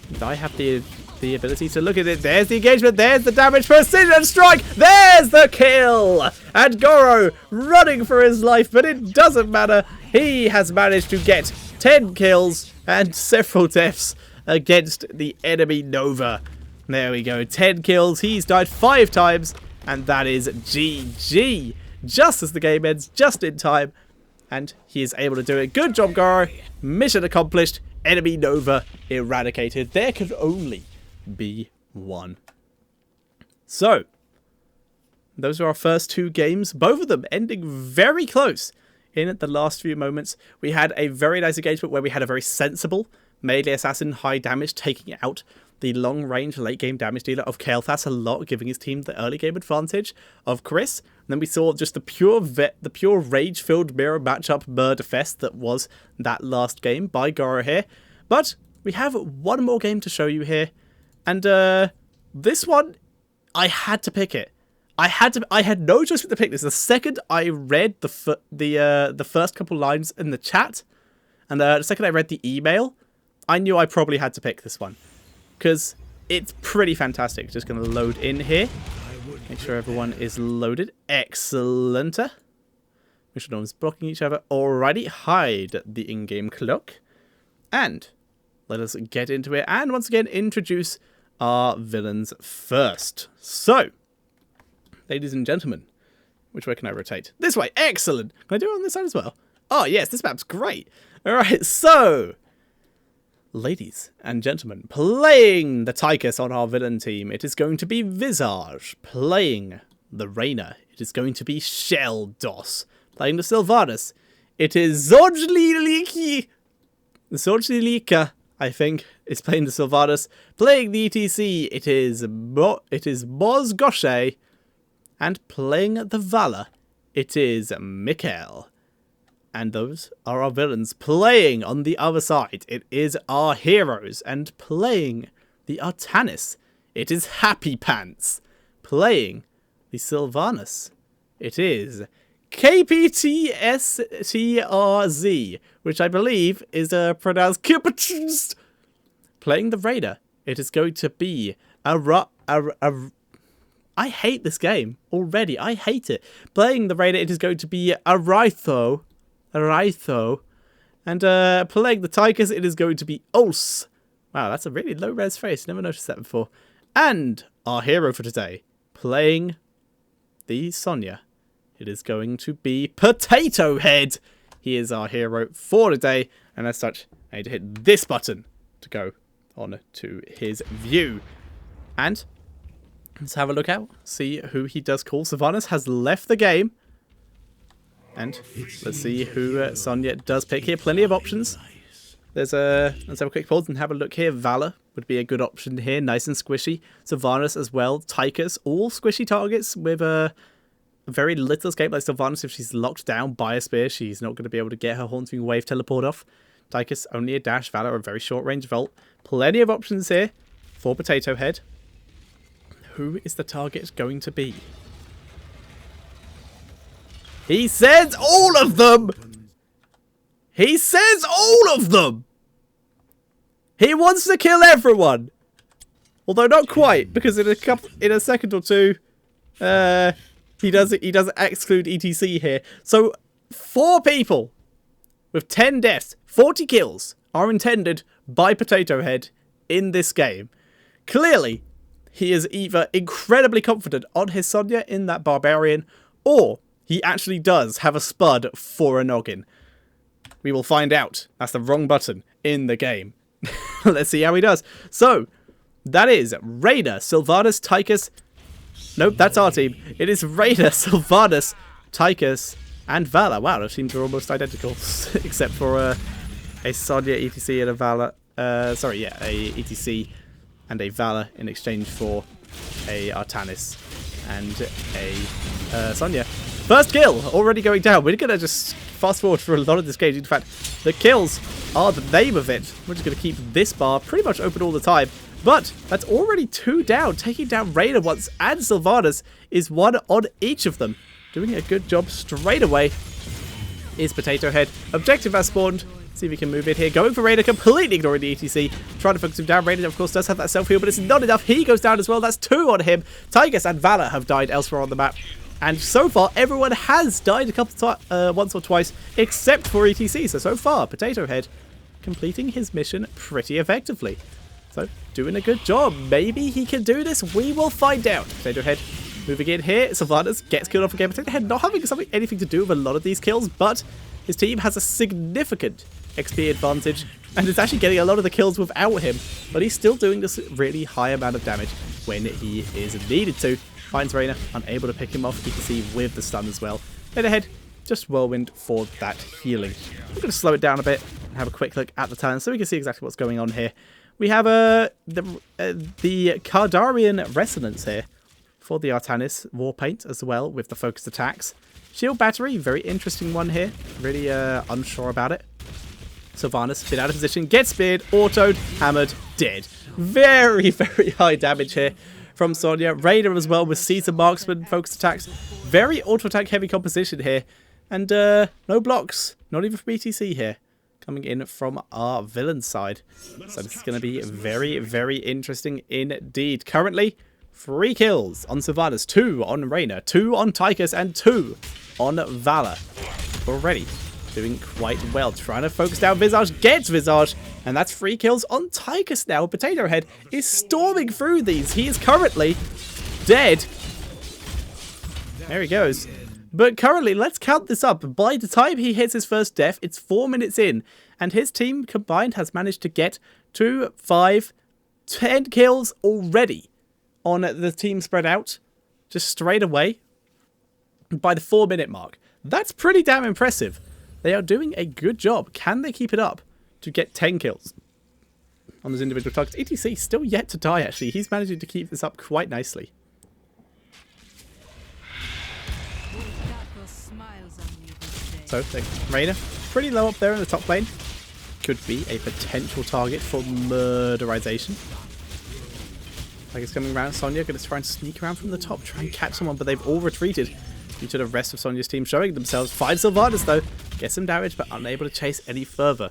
And I have the the ability to look at it. There's the engagement. There's the damage. Precision strike. There's the kill. And Goro running for his life, but it doesn't matter. He has managed to get 10 kills and several deaths against the enemy Nova. There we go. 10 kills. He's died 5 times. And that is GG. Just as the game ends, just in time. And he is able to do it. Good job, Goro. Mission accomplished. Enemy Nova eradicated. There could only be one. So, those are our first 2 games. Both of them ending very close. In the last few moments, we had a very nice engagement where we had a very sensible melee assassin, high damage, taking out the long-range late-game damage dealer of Kael'thas a lot, giving his team the early-game advantage of Chris. And then we saw just the pure rage-filled mirror matchup murder fest that was that last game by Goro here. But we have one more game to show you here, and this one, I had to pick it. I had no choice but to pick this. The second I read the first couple lines in the chat, and the second I read the email, I knew I probably had to pick this one. Because it's pretty fantastic. Just going to load in here. Make sure everyone is loaded. Excellent. Make sure no one's blocking each other. Alrighty. Hide the in-game clock. And let us get into it. And once again, introduce our villains first. So, ladies and gentlemen, which way can I rotate? This way. Excellent. Can I do it on this side as well? Oh, yes. This map's great. Alright, so... ladies and gentlemen, playing the Tychus on our villain team, it is going to be Visage. Playing the Reyna, it is going to be Sheldos. Playing the Sylvanas, it is Zorjlika, I think, is playing the Sylvanas. Playing the ETC, it is Mozgoshe. And playing the Vala, it is Mikhail. And those are our villains. Playing on the other side, it is our heroes. And playing the Artanis, it is Happy Pants. Playing the Sylvanas, it is KPTSTRZ, which I believe is pronounced Kipachist. Playing the Raider, it is going to be I hate this game already. I hate it. Playing the Raider, it is going to be Aritho. And playing the Tychus, it is going to be Os. Wow, that's a really low-res face. Never noticed that before. And our hero for today, playing the Sonya, it is going to be Potato Head. He is our hero for today. And as such, I need to hit this button to go on to his view. And let's have a look out. See who he does call. Sylvanas has left the game. And let's see who Sonya does pick here. Plenty of options. Let's have a quick pause and have a look here. Valor would be a good option here. Nice and squishy. Sylvanas as well. Tychus. All squishy targets with very little escape. Like Sylvanas, if she's locked down by a spear, she's not going to be able to get her Haunting Wave teleport off. Tychus, only a dash. Valor, a very short range vault. Plenty of options here for Potato Head. Who is the target going to be? He says all of them! He says all of them! He wants to kill everyone! Although not quite, because in a second or two, he does exclude ETC here. So 4 people with 10 deaths, 40 kills are intended by Potato Head in this game. Clearly, he is either incredibly confident on his Sonya in that Barbarian, or he actually does have a spud for a noggin. We will find out. That's the wrong button in the game. Let's see how he does. So, that is Raider, Sylvanas, Tychus. Nope, that's our team. It is Raider, Sylvanas, Tychus, and Vala. Wow, those teams are almost identical. Except for a Sonya, ETC, and a Vala. A ETC and a Vala in exchange for a Artanis and a Sonya. First kill already going down. We're going to just fast forward for a lot of this game. In fact, the kills are the name of it. We're just going to keep this bar pretty much open all the time. But that's already 2 down. Taking down Raider once and Sylvanas is 1 on each of them. Doing a good job straight away is Potato Head. Objective has spawned. See if he can move in here. Going for Raider, completely ignoring the ETC. Trying to focus him down. Raider, of course, does have that self-heal, but it's not enough. He goes down as well. That's 2 on him. Tigress and Valor have died elsewhere on the map. And so far, everyone has died a couple of times, once or twice, except for ETC. So far, Potato Head completing his mission pretty effectively. So, doing a good job. Maybe he can do this. We will find out. Potato Head moving in here. Sylvanas gets killed off again. Potato Head not having anything to do with a lot of these kills, but his team has a significant XP advantage and is actually getting a lot of the kills without him, but he's still doing this really high amount of damage when he is needed to. Finds Reyna, unable to pick him off. You can see with the stun as well. Head ahead, just Whirlwind for that healing. I'm going to slow it down a bit and have a quick look at the talent so we can see exactly what's going on here. We have the Cardarian Resonance here for the Artanis Warpaint as well with the focused attacks. Shield Battery, very interesting one here. Really unsure about it. Sylvanas, been out of position, gets speared, autoed, hammered, dead. Very, very high damage here from Sonya. Raider as well with Caesar Marksman, focused attacks. Very auto-attack heavy composition here. And no blocks, not even from ETC here. Coming in from our villain side. So this is going to be very, very interesting indeed. Currently, 3 kills on Sylvanas, 2 on Reyna, 2 on Tychus, and 2 on Valor. Already doing quite well. Trying to focus down Visage, gets Visage, and that's 3 kills on Tychus now. Potato Head is storming through these. He is currently dead. There he goes. But currently, let's count this up. By the time he hits his first death, it's 4 minutes in, and his team combined has managed to get 2, 5, 10 kills already on the team spread out, just straight away, by the 4-minute mark. That's pretty damn impressive. They are doing a good job. Can they keep it up to get 10 kills on those individual targets? ETC still yet to die, actually. He's managing to keep this up quite nicely. So, Reyna, pretty low up there in the top lane. Could be a potential target for murderization. Like it's coming around. Sonya going to try and sneak around from the top, try and catch someone, but they've all retreated due to the rest of Sonya's team showing themselves. Finds Sylvanas though, gets some damage, but unable to chase any further.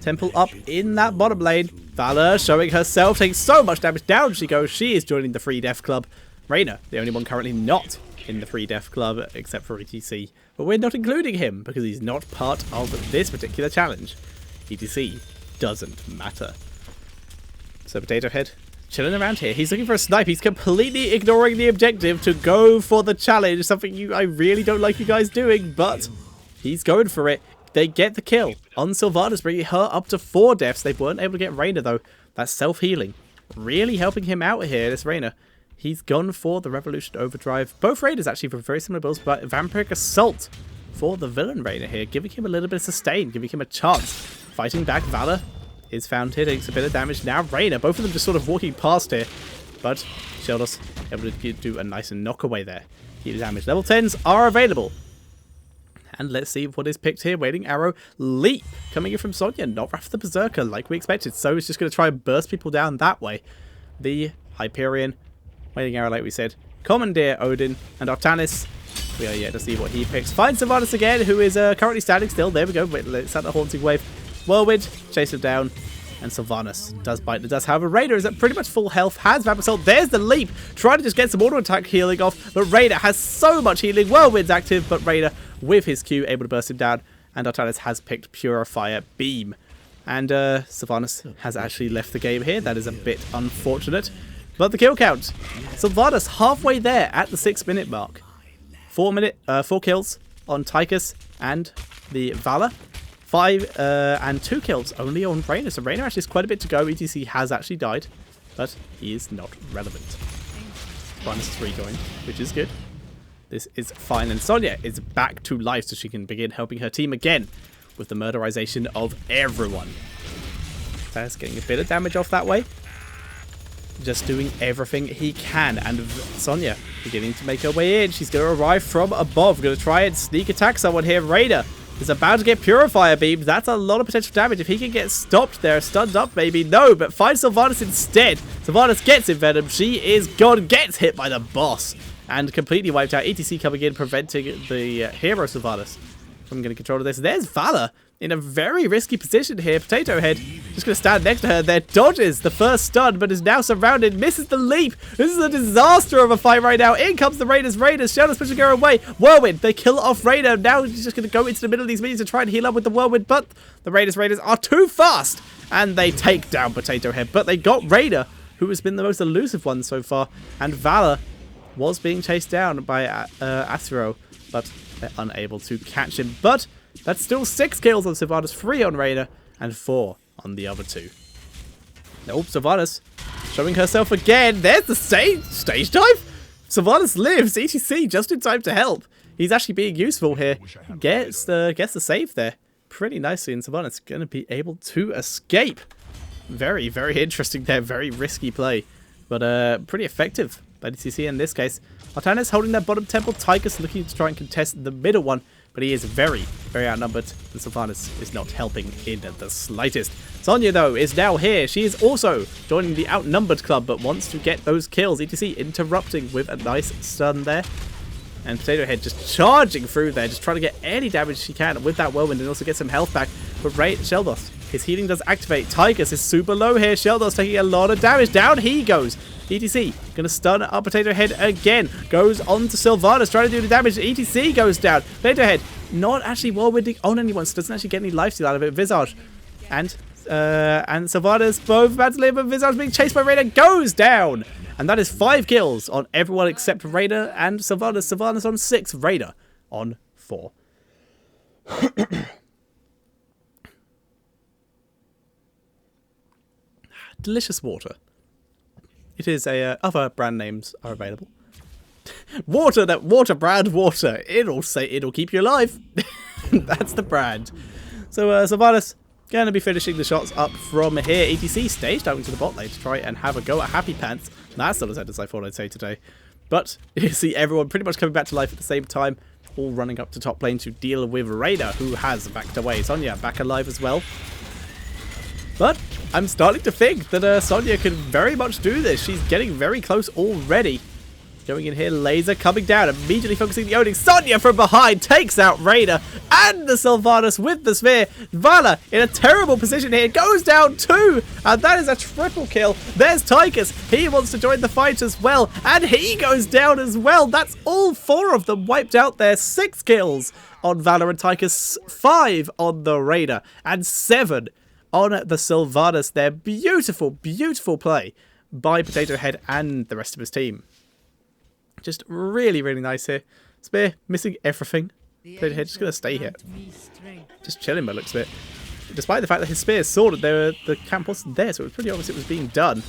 Temple up in that bottom lane. Valor showing herself, taking so much damage. Down she goes. She is joining the Free Death Club. Reyna, the only one currently not in the Free Death Club, except for ETC. But we're not including him because he's not part of this particular challenge. ETC doesn't matter. So Potato Head chilling around here. He's looking for a snipe. He's completely ignoring the objective to go for the challenge. Something I really don't like you guys doing, but he's going for it. They get the kill on Sylvanas, bringing her up to 4 deaths. They weren't able to get Reyna though. That's self-healing. Really helping him out here, this Reyna. He's gone for the Revolution Overdrive. Both Raiders actually for very similar builds, but Vampiric Assault for the villain Raider here, giving him a little bit of sustain, giving him a chance. Fighting back, Valor is found here, takes a bit of damage. Now Reyna, both of them just sort of walking past here, but Sheldos able to do a nice knock away there. Keep the damage. Level 10s are available. And let's see what is picked here. Waiting Arrow, Leap, coming in from Sonya, not Wrath the Berserker like we expected. So it's just going to try and burst people down that way. The Hyperion, Waiting Arrow like we said, Commandeer Odin, and Artanis. We are yet to see what he picks. Finds Sylvanas again, who is currently standing still. There we go. Wait, let's set the Haunting Wave. Whirlwind, chase him down. And Sylvanas does bite the dust. However, Raider is at pretty much full health. Has Vamp Assault. There's the Leap. Trying to just get some auto attack healing off. But Raider has so much healing. Whirlwind's active. But Raider, with his Q, able to burst him down. And Artanis has picked Purifier Beam. And Sylvanas has actually left the game here. That is a bit unfortunate. But the kill count. Sylvanas halfway there at the 6-minute mark. 4 kills on Tychus and the Valor. 5 and 2 kills only on Reyna. So Reyna actually has quite a bit to go. ETC has actually died, but he is not relevant. Minus 3 going, which is good. This is fine. And Sonya is back to life, so she can begin helping her team again with the murderization of everyone. That's getting a bit of damage off that way. Just doing everything he can. And Sonya beginning to make her way in. She's going to arrive from above. Going to try and sneak attack someone here. Raider is about to get Purifier Beam. That's a lot of potential damage. If he can get stopped there, stunned up maybe. No, but finds Sylvanas instead. Sylvanas gets envenomed. She is gone. Gets hit by the boss. And completely wiped out. ETC coming in, preventing the hero Sylvanas I'm getting control of this. There's Valor in a very risky position here. Potato Head just going to stand next to her there. Dodges the first stun, but is now surrounded. Misses the leap. This is a disaster of a fight right now. In comes the Raiders. Sheldon's pushing her away. Whirlwind. They kill off Raider. Now she's just going to go into the middle of these minions to try and heal up with the Whirlwind, but the Raiders are too fast. And they take down Potato Head. But they got Raider, who has been the most elusive one so far. And Valor was being chased down by Asiro, but they're unable to catch him. But that's still 6 kills on Sylvanas, 3 on Raider, and 4 on the other 2. Oh, Sylvanas showing herself again. There's the stage dive. Sylvanas lives. ETC just in time to help. He's actually being useful here. Gets the save there pretty nicely, and Sylvanas going to be able to escape. Very, very interesting there. Very risky play, but pretty effective by ETC in this case. Artanis holding that bottom temple. Tychus looking to try and contest the middle one, but he is very, very outnumbered, and Sylvanas is not helping in the slightest. Sonya, though, is now here. She is also joining the outnumbered club, but wants to get those kills. ETC interrupting with a nice stun there. And Potato Head just charging through there, just trying to get any damage she can with that Whirlwind and also get some health back. But Sheldos, his healing does activate. Tychus is super low here. Sheldos taking a lot of damage. Down he goes. ETC going to stun up Potato Head again. Goes on to Sylvanas, trying to do the damage. ETC goes down. Potato Head not actually Whirlwinding on anyone, so doesn't actually get any lifesteal out of it. Visage and Sylvanas both about to live, but Visage being chased by Raider goes down. And that is 5 kills on everyone except Raider and Sylvanas. Sylvanas on 6, Raider on 4. Delicious water. It is other brand names are available. Water brand water. It'll keep you alive. That's the brand. So Sylvanas gonna be finishing the shots up from here. ETC stage diving to the bot lane to try and have a go at Happy Pants. That's not as good as I thought I'd say today. But you see everyone pretty much coming back to life at the same time, all running up to top lane to deal with Raider, who has backed away. Sonya back alive as well. But I'm starting to think that Sonya can very much do this. She's getting very close already. Going in here, laser coming down, immediately focusing the Odin. Sonya from behind takes out Raider and the Sylvanas with the spear. Valor in a terrible position here, goes down 2, and that is a triple kill. There's Tychus. He wants to join the fight as well, and he goes down as well. That's all 4 of them wiped out there. 6 kills on Valor and Tychus, 5 on the Raider, and 7 on the Sylvanas there. Beautiful, beautiful play by Potato Head and the rest of his team. Just really, really nice here. Spear missing everything. Potato Head just going to stay here. Just chilling by the looks of it. Despite the fact that his spear saw that the camp wasn't there, so it was pretty obvious it was being done.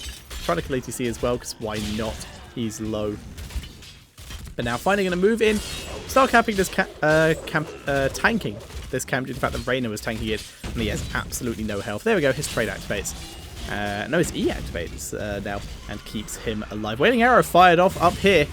Trying to kill ETC as well, because why not? He's low. But now finally going to move in. Start camping this tanking this camp due to the fact that Reyna was tanking it, and he has absolutely no health. There we go, his trade activates. No, his E activates now and keeps him alive. Wailing Arrow fired off up here,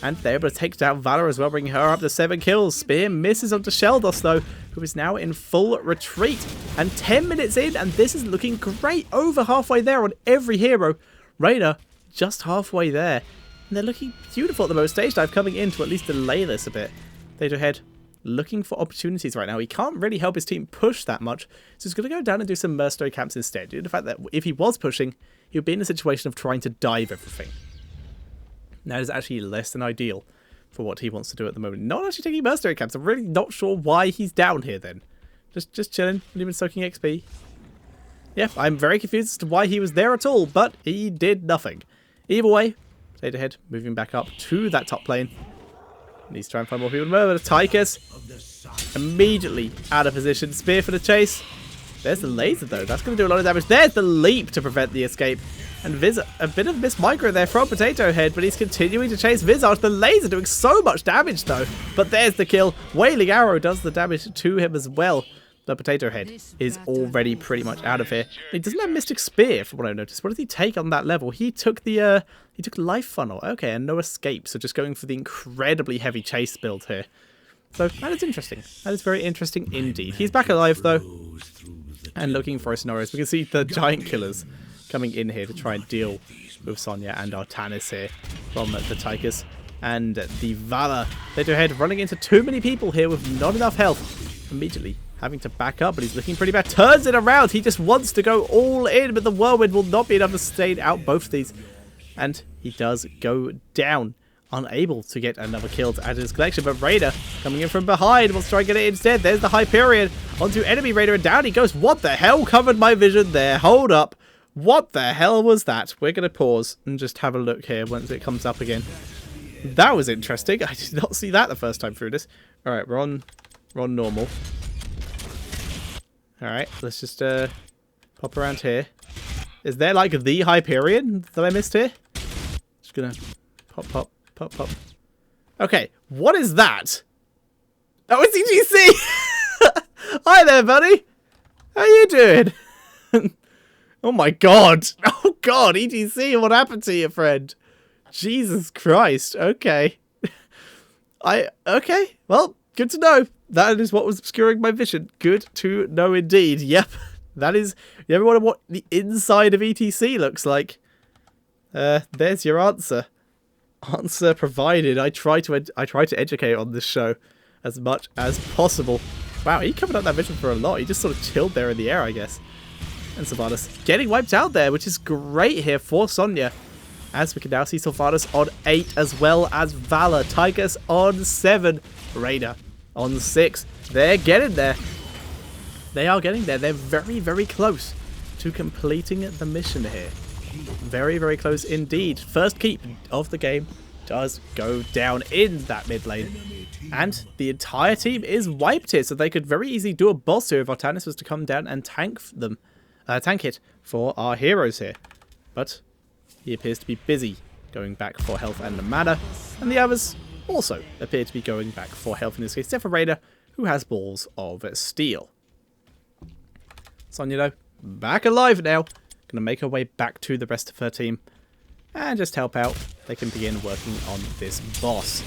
and they're able to take down Valor as well, bringing her up to 7 kills. Spear misses onto Sheldos though, who is now in full retreat. And 10 minutes in, and this is looking great. Over halfway there on every hero. Reyna just halfway there. And they're looking beautiful at the moment. Stage dive coming in to at least delay this a bit. Potato Head looking for opportunities right now. He can't really help his team push that much, so he's going to go down and do some mercenary camps instead. Due to the fact that if he was pushing, he would be in a situation of trying to dive everything. That is actually less than ideal for what he wants to do at the moment. Not actually taking mercenary camps. I'm really not sure why he's down here then. Just chilling, not even soaking XP. Yep, I'm very confused as to why he was there at all, but he did nothing. Either way, Potato Head moving back up to that top lane. Needs to try and find more people. Remember, Tychus immediately out of position. Spear for the chase. There's the laser though. That's going to do a lot of damage. There's the leap to prevent the escape. And a bit of miss micro there from Potato Head, but he's continuing to chase Visage. The laser doing so much damage though. But there's the kill. Wailing Arrow does the damage to him as well. The Potato Head is already pretty much out of here. He doesn't have Mystic Spear, from what I noticed. What did he take on that level? He took the he took Life Funnel. Okay, and no escape. So just going for the incredibly heavy chase build here. So that is interesting. That is very interesting indeed. He's back alive though, and looking for scenarios. We can see the giant killers coming in here to try and deal with Sonya and Artanis here from the Tychus. And the Valor. Potato Head running into too many people here with not enough health. immediately having to back up, but he's looking pretty bad. Turns it around. He just wants to go all in, but the whirlwind will not be enough to stay out both of these. And he does go down, unable to get another kill to add to his collection. But Raider coming in from behind wants to try and get it instead. There's the Hyperion onto enemy Raider, and down he goes. What the hell covered my vision there? Hold up. What the hell was that? We're going to pause and just have a look here once it comes up again. That was interesting. I did not see that the first time through this. All right, we're on normal. Alright, let's just pop around here. Is there like the Hyperion that I missed here? Just gonna pop. Okay, what is that? Oh, it's EGC! Hi there, buddy! How you doing? Oh my god! Oh god, EGC, what happened to you, friend? Jesus Christ, okay. Okay, well, good to know. That is what was obscuring my vision. Good to know indeed. Yep. That is... You ever wonder what the inside of ETC looks like? There's your answer. Answer provided. I try to educate on this show as much as possible. Wow, he covered up that vision for a lot. He just sort of chilled there in the air, I guess. And Sylvanas getting wiped out there, which is great here for Sonya. As we can now see Sylvanas on 8 as well as Valor. Tychus on 7. Raider on 6. They're getting there. They are getting there. They're very, very close to completing the mission here. Very, very close indeed. First keep of the game does go down in that mid lane. And the entire team is wiped here, so they could very easily do a boss here if Artanis was to come down and tank them. Tank it for our heroes here. But he appears to be busy going back for health and the mana. And the others also appear to be going back for health in this case, except for Raider, who has balls of steel. Sonya, though, back alive now. Going to make her way back to the rest of her team and just help out. They can begin working on this boss.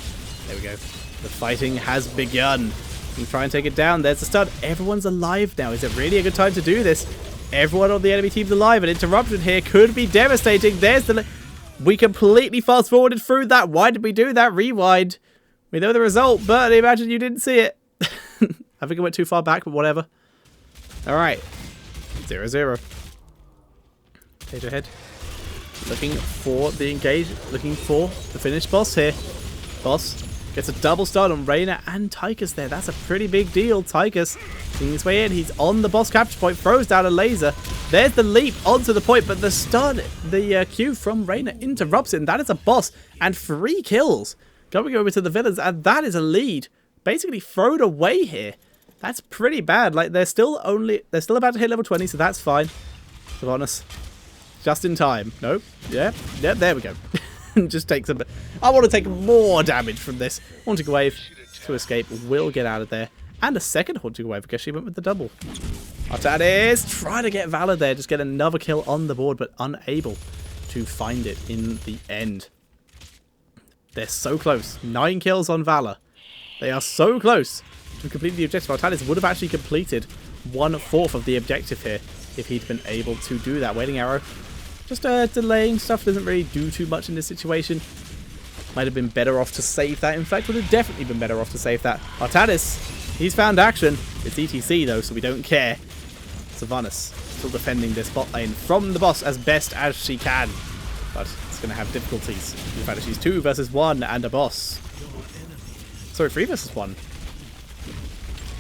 There we go. The fighting has begun. You can try and take it down. There's the stun. Everyone's alive now. Is it really a good time to do this? Everyone on the enemy team's alive. An interruption here could be devastating. There's the... We completely fast forwarded through that. Why did we do that? Rewind. We know the result, but I imagine you didn't see it. I think I went too far back, but whatever. Alright. 0-0. Page ahead. Looking for the engage. Looking for the finished boss here. Boss gets a double stun on Reyna and Tychus there. That's a pretty big deal. Tychus seeing his way in. He's on the boss capture point. Throws down a laser. There's the leap onto the point, but the stun, the Q from Reyna interrupts it. And that is a boss. And 3 kills. Going over to the villains. And that is a lead. Basically thrown away here. That's pretty bad. Like, they're still about to hit level 20, so that's fine. To be honest. Just in time. Nope. Yeah, there we go. Just takes a bit. I want to take more damage from this. Haunting Wave to escape. Will get out of there. And a second Haunting Wave because she went with the double. Artanis trying to get Valor there. Just get another kill on the board, but unable to find it in the end. They're so close. 9 kills on Valor. They are so close to completing the objective. Artanis would have actually completed 1/4 of the objective here if he'd been able to do that. Waiting arrow. Just delaying stuff doesn't really do too much in this situation. Might have been better off to save that. In fact, would have definitely been better off to save that. Artanis, he's found action. It's ETC though, so we don't care. Sylvanas still defending this bot lane from the boss as best as she can. But it's going to have difficulties. In fact, she's 2 versus 1 and a boss. Sorry, 3 versus 1.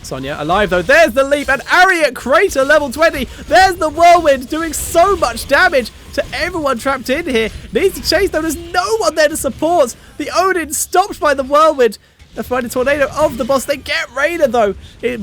Sonya alive though. There's the leap and Ariat Crater level 20. There's the whirlwind doing so much damage to everyone trapped in here. Needs to chase though. There's no one there to support. The Odin stopped by the whirlwind. The fighting tornado of the boss. They get Raider though.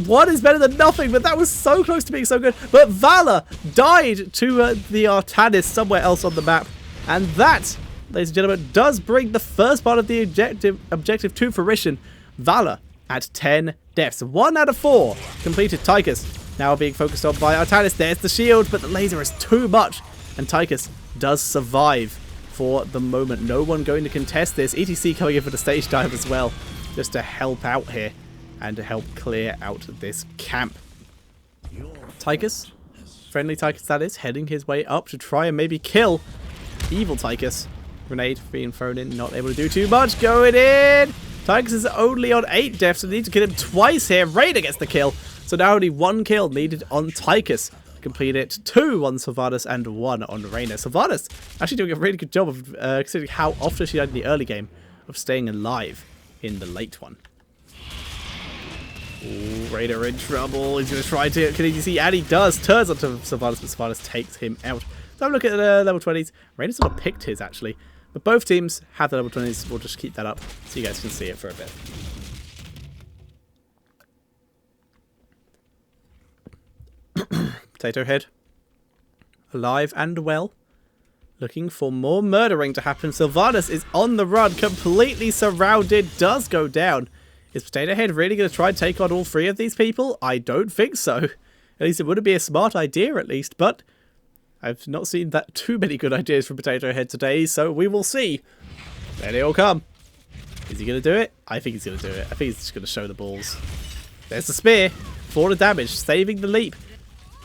One is better than nothing, but that was so close to being so good. But Valor died to the Artanis somewhere else on the map. And that, ladies and gentlemen, does bring the first part of the objective to fruition. Valor at 10 deaths. 1 out of 4 completed. Tychus now being focused on by Artanis. There's the shield, but the laser is too much. And Tychus does survive for the moment. No one going to contest this. ETC coming in for the stage dive as well, just to help out here and to help clear out this camp. Tychus, friendly Tychus that is, heading his way up to try and maybe kill evil Tychus. Grenade being thrown in, not able to do too much. Going in. Tigers is only on 8 deaths, so they need to kill him twice here. Raider gets the kill. So now only 1 kill needed on Tychus. Complete it. 2 on Sylvanas and 1 on Reyna. Sylvanas actually doing a really good job of considering how often she died in the early game of staying alive in the late one. Ooh, Raider in trouble. He's going to try to kill ADC, and he does. Turns onto Sylvanas, but Sylvanas takes him out. So have a look at the level 20s. Raider sort of picked his, actually. But both teams have the level 20s. We'll just keep that up so you guys can see it for a bit. Potato Head. Alive and well. Looking for more murdering to happen. Sylvanas is on the run. Completely surrounded. Does go down. Is Potato Head really going to try and take on all 3 of these people? I don't think so. At least it wouldn't be a smart idea, at least. But I've not seen that too many good ideas from Potato Head today, so we will see. There they all come. Is he going to do it? I think he's going to do it. I think he's just going to show the balls. There's the spear. 4 the damage. Saving the leap.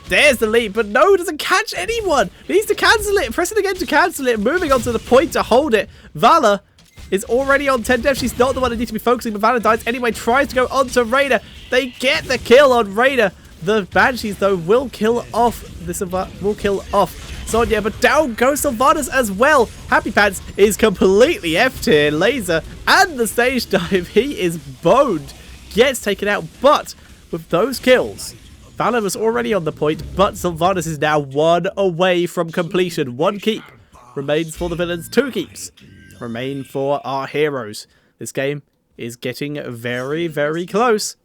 There's the leap, but no, doesn't catch anyone. Needs to cancel it. Press it again to cancel it. Moving on to the point to hold it. Valor is already on 10 deaths. She's not the one that needs to be focusing, but Valor dies anyway. Tries to go onto Raider. They get the kill on Raider. The Banshees, though, will kill off Sonya, but down goes Sylvanas as well. Happy Pants is completely effed here. Laser and the stage dive. He is boned. Gets taken out, but with those kills, Valor was already on the point, but Sylvanas is now 1 away from completion. 1 keep remains for the villains. 2 keeps remain for our heroes. This game is getting very, very close.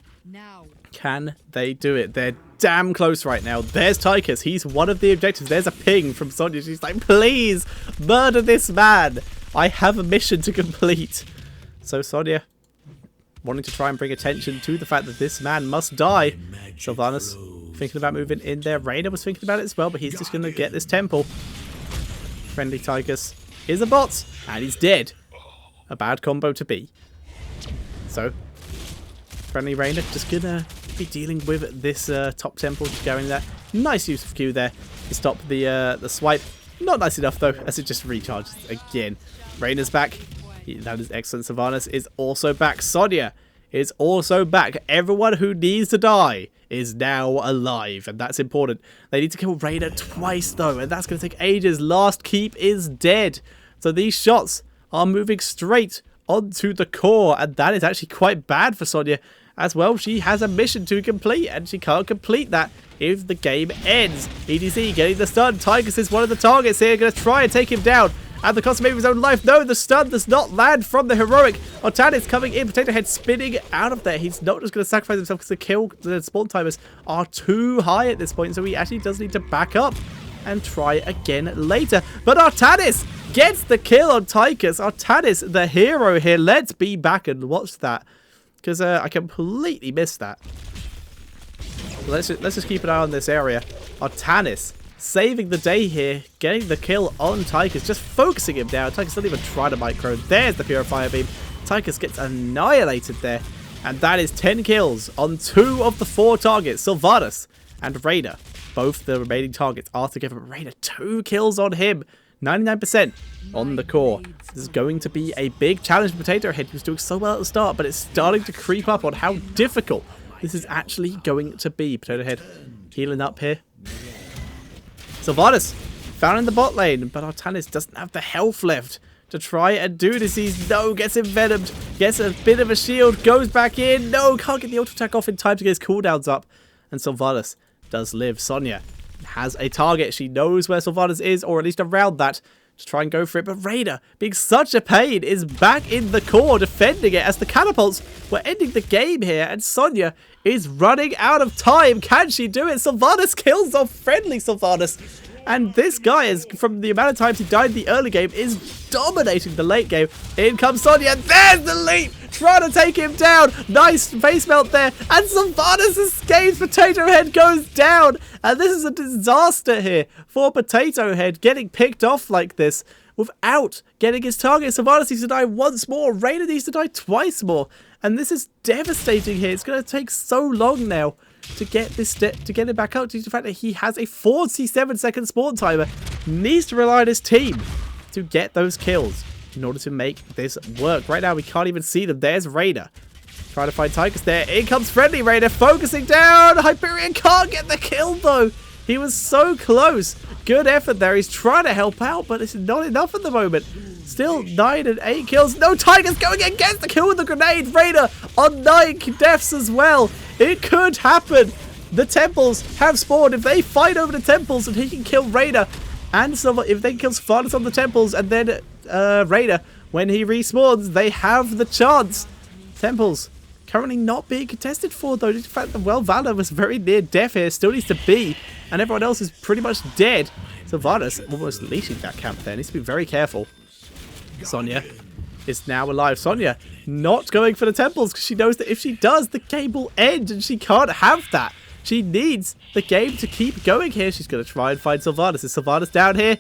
Can they do it? They're damn close right now. There's Tychus. He's one of the objectives. There's a ping from Sonya. She's like, please murder this man. I have a mission to complete. So Sonya, wanting to try and bring attention to the fact that this man must die. Sylvanas thinking about moving in there. Reyna was thinking about it as well, but he's just going to get this temple. Friendly Tychus is a bot, and he's dead. A bad combo to be. So, friendly Reyna just going to be dealing with this top temple, just going there. Nice use of Q there to stop the swipe. Not nice enough, though, as it just recharges again. Reyna's back. That is excellent. Sylvanas is also back. Sonya is also back. Everyone who needs to die is now alive, and that's important. They need to kill Reyna twice, though, and that's going to take ages. Last keep is dead. So these shots are moving straight onto the core, and that is actually quite bad for Sonya as well. She has a mission to complete, and she can't complete that if the game ends. EDC getting the stun. Tychus is one of the targets here. Going to try and take him down at the cost of maybe his own life. No, the stun does not land from the heroic. Otan is coming in. Potato Head spinning out of there. He's not just going to sacrifice himself because the spawn timers are too high at this point. So he actually does need to back up and try again later. But Artanis gets the kill on Tychus. Artanis, the hero here. Let's be back and watch that, because I completely missed that. Let's just keep an eye on this area. Artanis saving the day here, getting the kill on Tychus, just focusing him down. Tychus doesn't even try to micro. There's the Purifier Beam. Tychus gets annihilated there. And that is 10 kills on 2 of the 4 targets. Sylvanas and Reyna, both the remaining targets are together. Reyna, 2 kills on him. 99% on the core. This is going to be a big challenge for Potato Head. He was doing so well at the start, but it's starting to creep up on how difficult this is actually going to be. Potato Head healing up here. Sylvanas found in the bot lane, but Artanis doesn't have the health left to try and do this. He's gets envenomed, gets a bit of a shield, goes back in. No, can't get the auto attack off in time to get his cooldowns up. And Sylvanas does live. Sonya has a target. She knows where Sylvanas is, or at least around that, to try and go for it. But Reyna, being such a pain, is back in the core, defending it as the catapults were ending the game here. And Sonya is running out of time. Can she do it? Sylvanas kills off friendly Sylvanas. And this guy, is, from the amount of times he died in the early game, is dominating the late game. In comes Sonya. There's the leap. Trying to take him down. Nice face melt there. And Sylvanas escapes. Potato Head goes down. And this is a disaster here for Potato Head, getting picked off like this without getting his target. Sylvanas needs to die once more. Reyna needs to die twice more. And this is devastating here. It's going to take so long now to get this to get him back up, due to the fact that he has a 47-second spawn timer. Needs to rely on his team to get those kills. in order to make this work. Right now, we can't even see them. There's Raider. Trying to find Tychus there. In comes Friendly Raider, focusing down. Hyperion can't get the kill, though. He was so close. Good effort there. He's trying to help out, but it's not enough at the moment. Still 9 and 8 kills. No, Tiger's going in, gets the kill with the grenade. Raider on 9 deaths as well. It could happen. The temples have spawned. If they fight over the temples and he can kill Raider, and if they kill Spartus on the temples and then Raider, when he respawns, they have the chance. Temples currently not being contested for, though. In fact, Valor was very near death here. Still needs to be. And everyone else is pretty much dead. Sylvanas almost leashing that camp there. Needs to be very careful. Sonya is now alive. Sonya not going for the temples because she knows that if she does, the game will end. And she can't have that. She needs the game to keep going here. She's going to try and find Sylvanas. Is Sylvanas down here?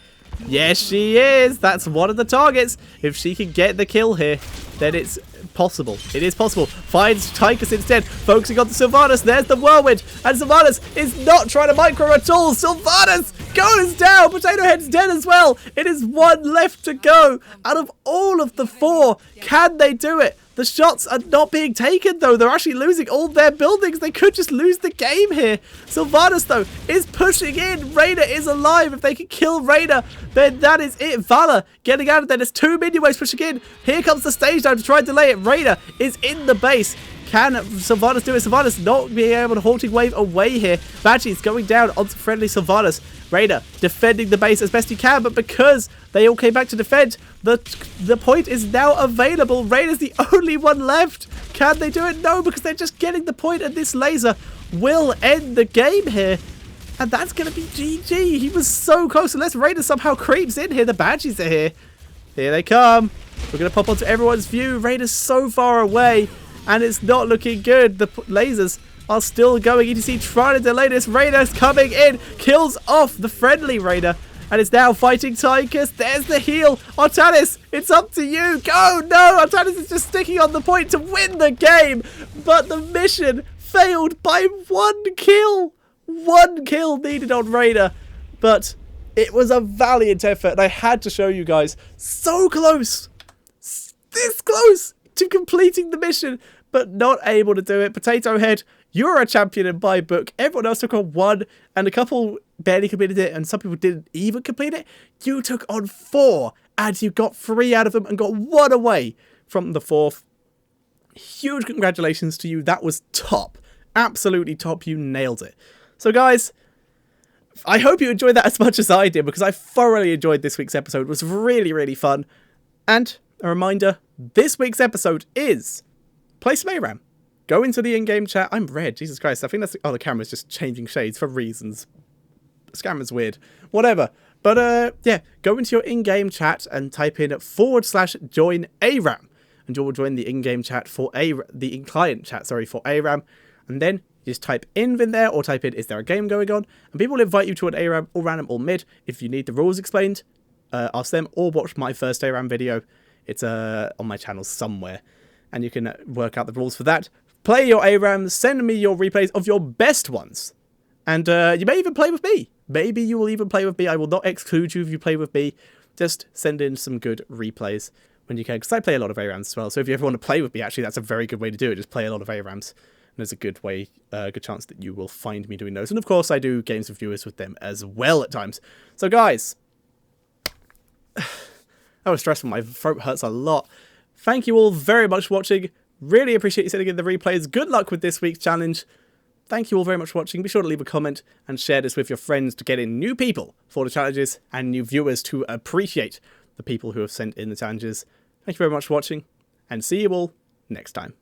Yes, she is. That's one of the targets. If she can get the kill here, then it's possible. It is possible. Finds Tychus instead, focusing on the Sylvanas. There's the whirlwind, and Sylvanas is not trying to micro at all. Sylvanas goes down. Potato Head's dead as well. It is 1 left to go. Out of all of the 4, can they do it? The shots are not being taken, though. They're actually losing all their buildings. They could just lose the game here. Sylvanas, though, is pushing in. Raider is alive. If they can kill Raider, then that is it. Valor getting out of there. There's 2 minion waves pushing in. Here comes the stage down to try and delay it. Raider is in the base. Can Sylvanas do it? Sylvanas not being able to haunting wave away here. Badgie's going down onto friendly Sylvanas. Raider defending the base as best he can, but because they all came back to defend, the point is now available. Raider's the only one left. Can they do it? No, because they're just getting the point, and this laser will end the game here. And that's going to be GG. He was so close. Unless Raider somehow creeps in here. The Badgies are here. Here they come. We're going to pop onto everyone's view. Raider's so far away, and it's not looking good. The lasers are still going. ETC trying to delay this. Raider's coming in. Kills off the friendly Raider. And it's now fighting Tychus. There's the heal. Artanis, it's up to you. Go! No! Artanis is just sticking on the point to win the game. But the mission failed by 1 kill. 1 kill needed on Raider. But it was a valiant effort. And I had to show you guys. So close. This close to completing the mission. But not able to do it. Potato Head, you're a champion in my book. Everyone else took on 1, and a couple barely completed it, and some people didn't even complete it. You took on 4, and you got 3 out of them and got 1 away from the 4th. Huge congratulations to you. That was top. Absolutely top. You nailed it. So, guys, I hope you enjoyed that as much as I did, because I thoroughly enjoyed this week's episode. It was really, really fun. And a reminder, this week's episode is play some ARAM. Go into the in-game chat. I'm red. Jesus Christ. I think that's... Oh, the camera's just changing shades for reasons. This camera's weird. Whatever. But, yeah. Go into your in-game chat and type in /join ARAM. And you'll join the in-game chat for the in-client chat, sorry, for ARAM. And then you just type in there, or type in, is there a game going on? And people will invite you to an ARAM, or random, or mid. If you need the rules explained, ask them, or watch my first ARAM video. It's on my channel somewhere. And you can work out the rules for that. Play your ARAM, send me your replays of your best ones. And you may even play with me. Maybe you will even play with me. I will not exclude you if you play with me. Just send in some good replays when you can. Because I play a lot of ARAMs as well. So if you ever want to play with me, actually, that's a very good way to do it. Just play a lot of ARAMs. And there's a good way, good chance that you will find me doing those. And of course, I do games with viewers with them as well at times. So guys, that was stressful. My throat hurts a lot. Thank you all very much for watching. Really appreciate you sending in the replays. Good luck with this week's challenge. Thank you all very much for watching. Be sure to leave a comment and share this with your friends to get in new people for the challenges and new viewers to appreciate the people who have sent in the challenges. Thank you very much for watching, and see you all next time.